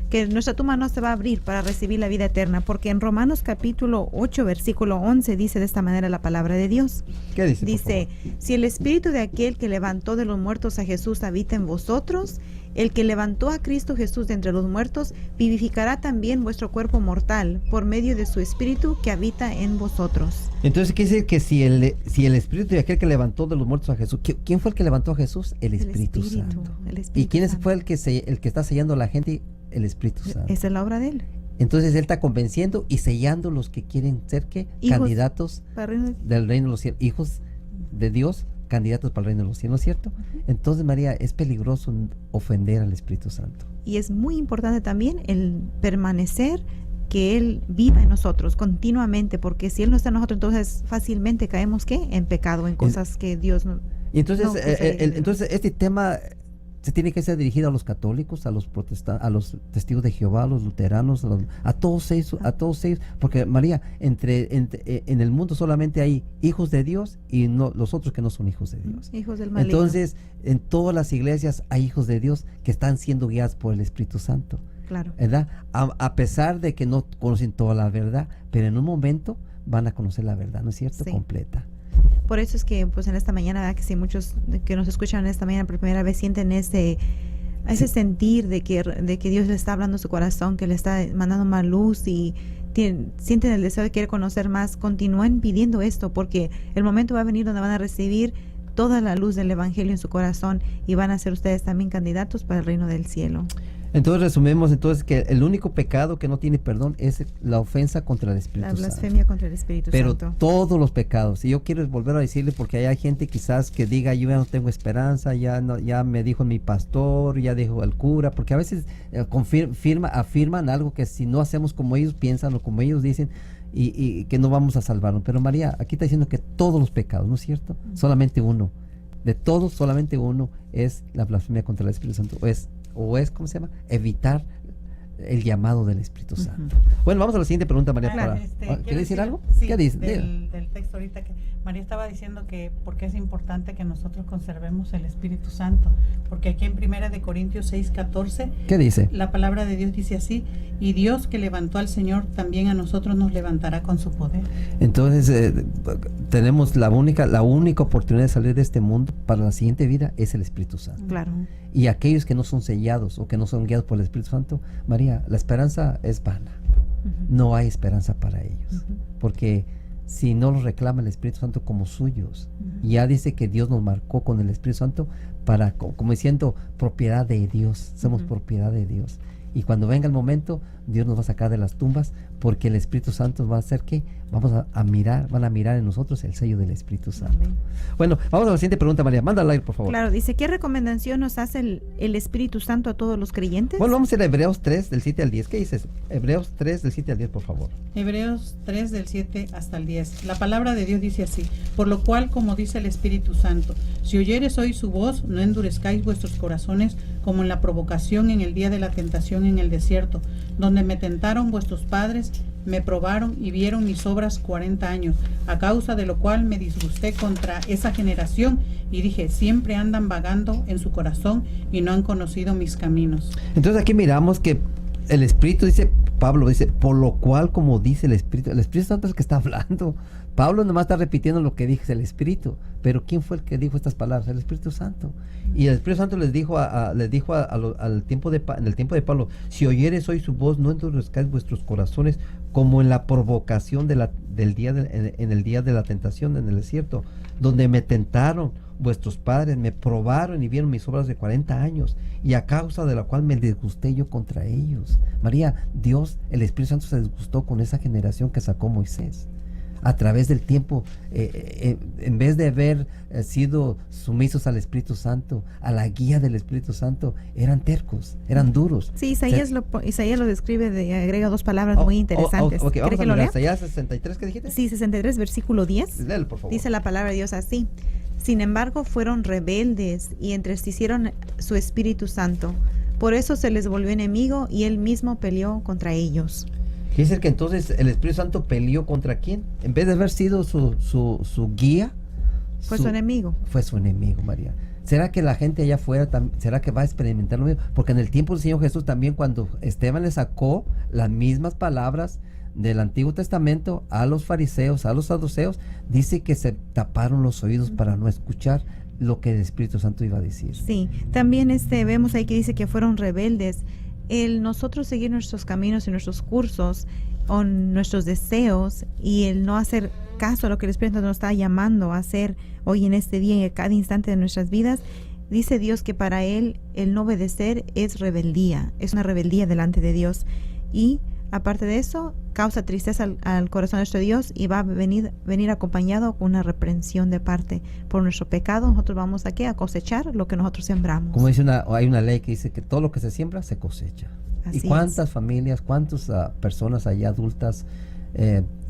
que nuestra tumba no se va a abrir para recibir la vida eterna, porque en Romanos capítulo 8 versículo 11 dice de esta manera la palabra de Dios. ¿Qué dice? Dice: si el Espíritu de aquel que levantó de los muertos a Jesús habita en vosotros, el que levantó a Cristo Jesús de entre los muertos vivificará también vuestro cuerpo mortal por medio de su Espíritu que habita en vosotros. Entonces quiere decir que si el Espíritu de aquel que levantó de los muertos a Jesús, ¿quién fue el que levantó a Jesús? El Espíritu Santo. ¿Y quién fue el que está sellando a la gente? El Espíritu Santo. Esa es la obra de Él. Entonces Él está convenciendo y sellando los que quieren ser candidatos del reino de los cielos, hijos de Dios, candidatos para el reino de los cielos, ¿cierto? Entonces, María, es peligroso ofender al Espíritu Santo. Y es muy importante también el permanecer, que Él viva en nosotros continuamente, porque si Él no está en nosotros, entonces fácilmente caemos en pecado, en cosas que Dios no. Y entonces, entonces este tema Se tiene que ser dirigido a los católicos, a los protestantes, a los testigos de Jehová, a los luteranos, a todos ellos, porque María, en el mundo solamente hay hijos de Dios y no los otros que no son hijos de Dios. Hijos del maligno. Entonces, en todas las iglesias hay hijos de Dios que están siendo guiados por el Espíritu Santo. Claro. ¿Verdad? A pesar de que no conocen toda la verdad, pero en un momento van a conocer la verdad, ¿no es cierto? Sí. Completa. Por eso es que pues en esta mañana, ¿verdad? Que si muchos que nos escuchan en esta mañana por primera vez sienten ese sentir de que Dios le está hablando a su corazón, que le está mandando más luz y sienten el deseo de querer conocer más, continúen pidiendo esto, porque el momento va a venir donde van a recibir toda la luz del Evangelio en su corazón y van a ser ustedes también candidatos para el reino del cielo. Entonces resumimos que el único pecado que no tiene perdón es la ofensa contra el Espíritu Santo. La blasfemia contra el Espíritu Santo. Pero todos los pecados, y yo quiero volver a decirle, porque hay gente quizás que diga, yo ya no tengo esperanza, ya me dijo mi pastor, ya dijo el cura, porque a veces afirman algo que si no hacemos como ellos piensan o como ellos dicen, y que no vamos a salvarnos. Pero María, aquí está diciendo que todos los pecados, ¿no es cierto? Solamente uno. De todos, solamente uno es la blasfemia contra el Espíritu Santo. O es, ¿cómo se llama? Evitar el llamado del Espíritu Santo. Bueno, vamos a la siguiente pregunta, María. ¿Quiere decir algo? Sí, ¿Qué dice? Del texto ahorita que María estaba diciendo que porque es importante que nosotros conservemos el Espíritu Santo, porque aquí en 1 de Corintios 6:14, ¿qué dice? La palabra de Dios dice así: y Dios que levantó al Señor también a nosotros nos levantará con su poder. Entonces tenemos la única oportunidad de salir de este mundo para la siguiente vida es el Espíritu Santo. Claro. Y aquellos que no son sellados o que no son guiados por el Espíritu Santo, María, la esperanza es vana. No hay esperanza para ellos. Porque si no los reclama el Espíritu Santo como suyos, ya dice que Dios nos marcó con el Espíritu Santo para, como diciendo, propiedad de Dios. Somos propiedad de Dios. Y cuando venga el momento, Dios nos va a sacar de las tumbas, porque el Espíritu Santo va a hacer que van a mirar en nosotros el sello del Espíritu Santo. Amén. Bueno, vamos a la siguiente pregunta, María. Mándala ahí, por favor. Claro, dice, ¿qué recomendación nos hace el Espíritu Santo a todos los creyentes? Bueno, vamos a ir a Hebreos 3, del 7 al 10. ¿Qué dices? Hebreos 3, del 7 al 10, por favor. Hebreos 3 del 7 hasta el 10. La palabra de Dios dice así: por lo cual, como dice el Espíritu Santo, si oyeres hoy su voz, no endurezcáis vuestros corazones como en la provocación en el día de la tentación en el desierto, donde me tentaron vuestros padres, me probaron y vieron mis obras 40 años, a causa de lo cual me disgusté contra esa generación y dije, siempre andan vagando en su corazón y no han conocido mis caminos. Entonces aquí miramos que el Espíritu dice, Pablo dice, por lo cual, como dice el Espíritu Santo es el que está hablando. Pablo nomás está repitiendo lo que dice el Espíritu, pero ¿quién fue el que dijo estas palabras? El Espíritu Santo. Y el Espíritu Santo les dijo en el tiempo de Pablo, si oyeres hoy su voz, no endurezcáis vuestros corazones como en la provocación en el día de la tentación en el desierto, donde me tentaron vuestros padres, me probaron y vieron mis obras de 40 años, y a causa de la cual me disgusté yo contra ellos. María, Dios, el Espíritu Santo se disgustó con esa generación que sacó Moisés. A través del tiempo, en vez de haber sido sumisos al Espíritu Santo, a la guía del Espíritu Santo, eran tercos, eran duros. Sí, Isaías lo describe, agrega dos palabras muy interesantes. Ok, vamos a que lo lea? Isaías 63, ¿qué dijiste? Sí, 63, versículo 10. Léelo, por favor. Dice la palabra de Dios así: sin embargo, fueron rebeldes y entristecieron su Espíritu Santo. Por eso se les volvió enemigo y él mismo peleó contra ellos. Quiere decir que entonces el Espíritu Santo peleó contra quién. En vez de haber sido su guía, fue su enemigo. Fue su enemigo, María. ¿Será que la gente allá afuera, será que va a experimentar lo mismo? Porque en el tiempo del Señor Jesús también, cuando Esteban le sacó las mismas palabras del Antiguo Testamento a los fariseos, a los saduceos, dice que se taparon los oídos para no escuchar lo que el Espíritu Santo iba a decir. Sí, también vemos ahí que dice que fueron rebeldes. El nosotros seguir nuestros caminos y nuestros cursos o nuestros deseos y el no hacer caso a lo que el Espíritu nos está llamando a hacer hoy en este día y en cada instante de nuestras vidas, dice Dios que para Él el no obedecer es rebeldía, es una rebeldía delante de Dios, y aparte de eso causa tristeza al corazón de nuestro Dios y va a venir acompañado con una reprensión de parte por nuestro pecado. Nosotros vamos aquí a cosechar lo que nosotros sembramos. Como dice hay una ley que dice que todo lo que se siembra se cosecha. Así ¿Y cuántas familias, cuántas personas allá adultas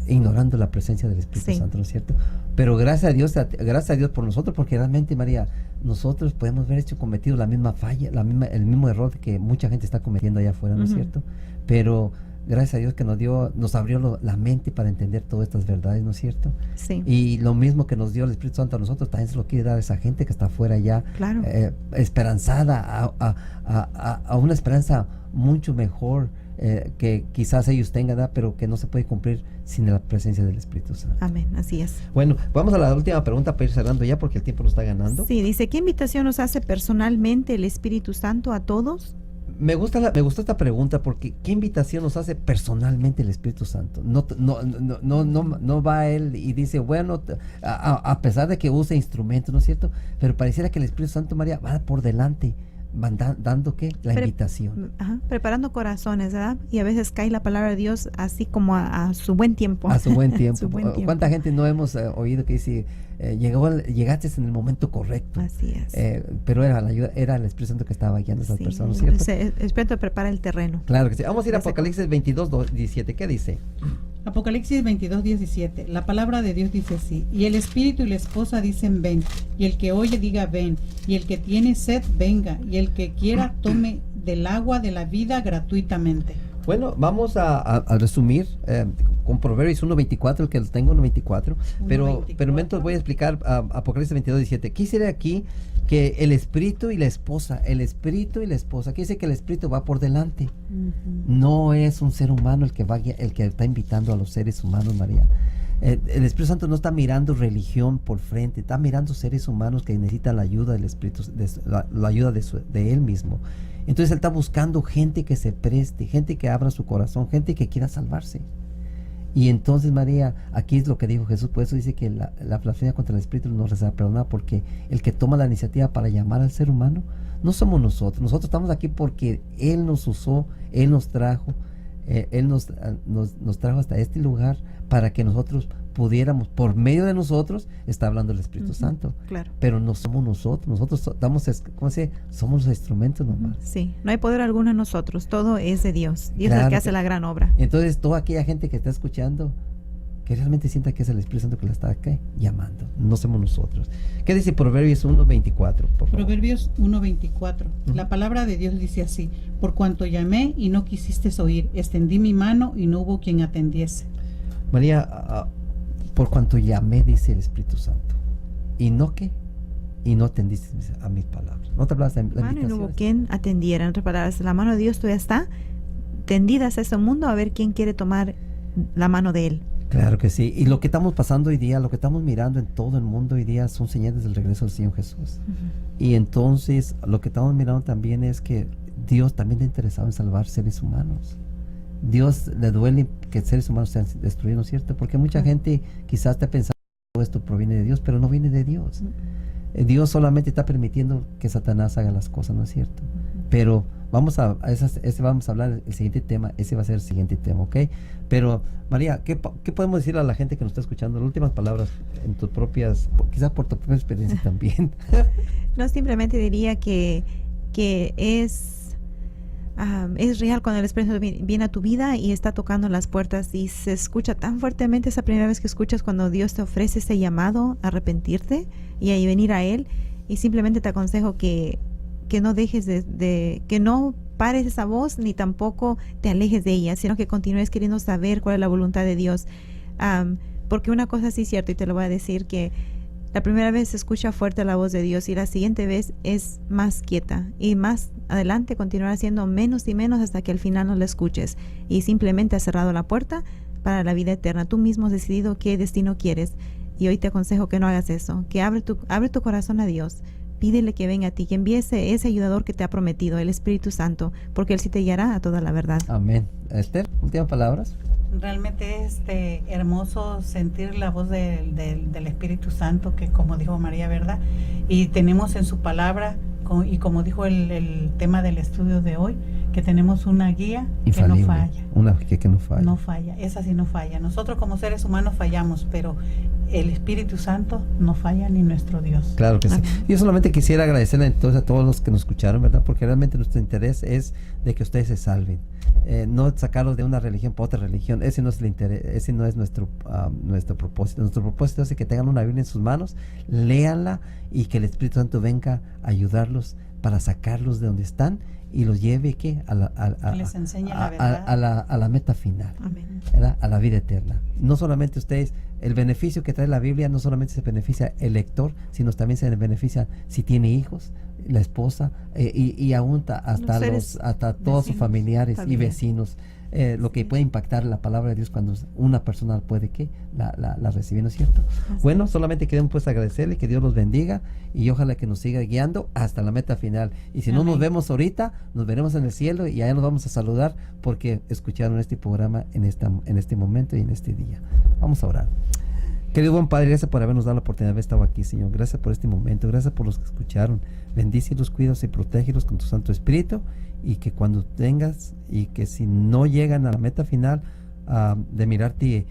ignorando la presencia del Espíritu Sí. Santo, ¿no es cierto? Pero gracias a Dios por nosotros, porque realmente, María, nosotros podemos haber cometido la misma falla, el mismo error que mucha gente está cometiendo allá afuera, ¿no es Ujú. cierto? Pero gracias a Dios que nos abrió la mente para entender todas estas verdades, ¿no es cierto? Sí, Y lo mismo que nos dio el Espíritu Santo a nosotros, también se lo quiere dar a esa gente que está afuera ya, claro. esperanzada a una esperanza mucho mejor que quizás ellos tengan, ¿verdad? Pero que no se puede cumplir sin la presencia del Espíritu Santo. Amén, así es. Bueno, vamos a la última pregunta para ir cerrando ya, porque el tiempo nos está ganando. Sí, dice, ¿qué invitación nos hace personalmente el Espíritu Santo a todos? Me gustó esta pregunta porque ¿qué invitación nos hace personalmente el Espíritu Santo? No va él y dice, bueno, a pesar de que use instrumentos, ¿no es cierto? Pero pareciera que el Espíritu Santo, María, va por delante, dando ¿qué? La invitación. Ajá, preparando corazones, ¿verdad? Y a veces cae la palabra de Dios así como a su buen tiempo. A su buen tiempo. Su buen tiempo. ¿Cuánta gente no hemos oído que dice, llegaste en el momento correcto? Así es. Pero era el Espíritu Santo que estaba guiando a esas Sí, personas, ¿cierto? el Espíritu prepara el terreno. Claro que sí. Vamos a ir a Ese- Apocalipsis 22, 17. ¿Qué dice? Apocalipsis 22, 17. La palabra de Dios dice así: y el espíritu y la esposa dicen ven, y el que oye diga ven, y el que tiene sed venga, y el que quiera tome del agua de la vida gratuitamente. Bueno, vamos a resumir con Proverbios 1.24, el que tengo 1.24, pero 1:24. mientras voy a explicar Apocalipsis 22.17. Quisiera aquí que el espíritu y la esposa, quiere decir que el espíritu va por delante. No es un ser humano el que está invitando a los seres humanos, María. El Espíritu Santo no está mirando religión por frente, está mirando seres humanos que necesitan la ayuda del Espíritu, la ayuda de Él mismo. Entonces Él está buscando gente que se preste, gente que abra su corazón, gente que quiera salvarse. Y entonces, María, aquí es lo que dijo Jesús, por eso dice que la blasfemia contra el Espíritu no será perdonada, porque el que toma la iniciativa para llamar al ser humano no somos nosotros estamos aquí porque Él nos usó, Él nos trajo, Él nos trajo hasta este lugar para que nosotros pudiéramos, por medio de nosotros, está hablando el Espíritu Santo. Claro. Pero no somos nosotros ¿cómo se dice? Somos los instrumentos nomás. Sí, no hay poder alguno en nosotros, todo es de Dios. Dios es Claro el que hace que- la gran obra. Entonces, toda aquella gente que está escuchando, que realmente sienta que es el Espíritu Santo que la está ¿qué? Llamando, no somos nosotros. ¿Qué dice Proverbios 1.24? Por favor. Proverbios 1:24. La palabra de Dios dice así: por cuanto llamé y no quisiste oír, extendí mi mano y no hubo quien atendiese. María, por cuanto llamé, dice el Espíritu Santo, y no atendiste a mis palabras. No te hablas de la Mano y no invitación. hubo quien atendiera. En otras palabras, la mano de Dios todavía está tendida hacia ese mundo a ver quién quiere tomar la mano de Él. Claro que sí. Y lo que estamos pasando hoy día, lo que estamos mirando en todo el mundo hoy día son señales del regreso del Señor Jesús. Y entonces lo que estamos mirando también es que Dios también está interesado en salvar seres humanos. Dios le duele que seres humanos sean destruidos, ¿no es cierto? Porque mucha gente quizás está pensando que todo esto proviene de Dios, pero no viene de Dios. Dios solamente está permitiendo que Satanás haga las cosas, ¿no es cierto? Pero vamos a hablar el siguiente tema, ese va a ser el siguiente tema, ¿ok? Pero María, ¿qué podemos decirle a la gente que nos está escuchando? Las últimas palabras en tus propias, quizás por tu propia experiencia también. No, simplemente diría que es real cuando el Espíritu viene a tu vida y está tocando las puertas y se escucha tan fuertemente esa primera vez que escuchas cuando Dios te ofrece ese llamado a arrepentirte y a venir a Él. Y simplemente te aconsejo que no dejes que no pares esa voz ni tampoco te alejes de ella, sino que continúes queriendo saber cuál es la voluntad de Dios. Porque una cosa sí es cierta y te lo voy a decir, que la primera vez se escucha fuerte la voz de Dios y la siguiente vez es más quieta y más adelante continuará siendo menos y menos hasta que al final no la escuches y simplemente has cerrado la puerta para la vida eterna. Tú mismo has decidido qué destino quieres y hoy te aconsejo que no hagas eso, que abre tu corazón a Dios. Pídele que venga a ti, que envíe ese ayudador que te ha prometido, el Espíritu Santo, porque Él sí te guiará a toda la verdad. Amén. Esther, últimas palabras. Realmente es hermoso sentir la voz del Espíritu Santo, que como dijo María, ¿verdad? Y tenemos en su palabra, y como dijo el tema del estudio de hoy, que tenemos una guía Infalible, que no falla. Una que no falla. No falla, esa sí no falla. Nosotros como seres humanos fallamos, pero el Espíritu Santo no falla, ni nuestro Dios. Claro que sí. Amén. Yo solamente quisiera agradecerle entonces a todos los que nos escucharon, ¿verdad? Porque realmente nuestro interés es de que ustedes se salven. No sacarlos de una religión para otra religión. Ese no es el interés, ese no es nuestro propósito. Nuestro propósito es que tengan una Biblia en sus manos, léanla y que el Espíritu Santo venga a ayudarlos para sacarlos de donde están y los lleve ¿qué? Que les enseñe la verdad. a la meta final, Amén. ¿verdad? A la vida eterna. No solamente ustedes, el beneficio que trae la Biblia no solamente se beneficia el lector, sino también se beneficia si tiene hijos, la esposa y aún hasta todos sus familiares y vecinos. Lo que puede impactar la palabra de Dios cuando una persona puede que la recibe, ¿no es cierto? Bueno, solamente queremos pues agradecerle, que Dios los bendiga y ojalá que nos siga guiando hasta la meta final. Y si no nos vemos ahorita, nos veremos en el cielo y allá nos vamos a saludar porque escucharon este programa en este momento y en este día. Vamos a orar. Querido buen Padre, gracias por habernos dado la oportunidad de haber estado aquí, Señor. Gracias por este momento, gracias por los que escucharon. Bendícelos, cuídalos y protégelos con tu Santo Espíritu, y que cuando tengas, y que si no llegan a la meta final de mirarte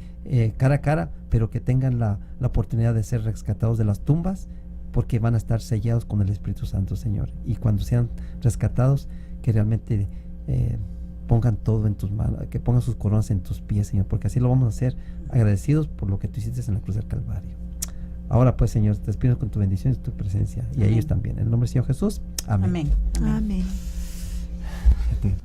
cara a cara, pero que tengan la oportunidad de ser rescatados de las tumbas, porque van a estar sellados con el Espíritu Santo, Señor. Y cuando sean rescatados, que realmente pongan todo en tus manos, que pongan sus coronas en tus pies, Señor, porque así lo vamos a hacer, agradecidos por lo que tú hiciste en la cruz del Calvario. Ahora pues, Señor, te despido con tu bendición y tu presencia, y a ellos también. En el nombre del Señor Jesús, amén. Amén. Amén. Amén.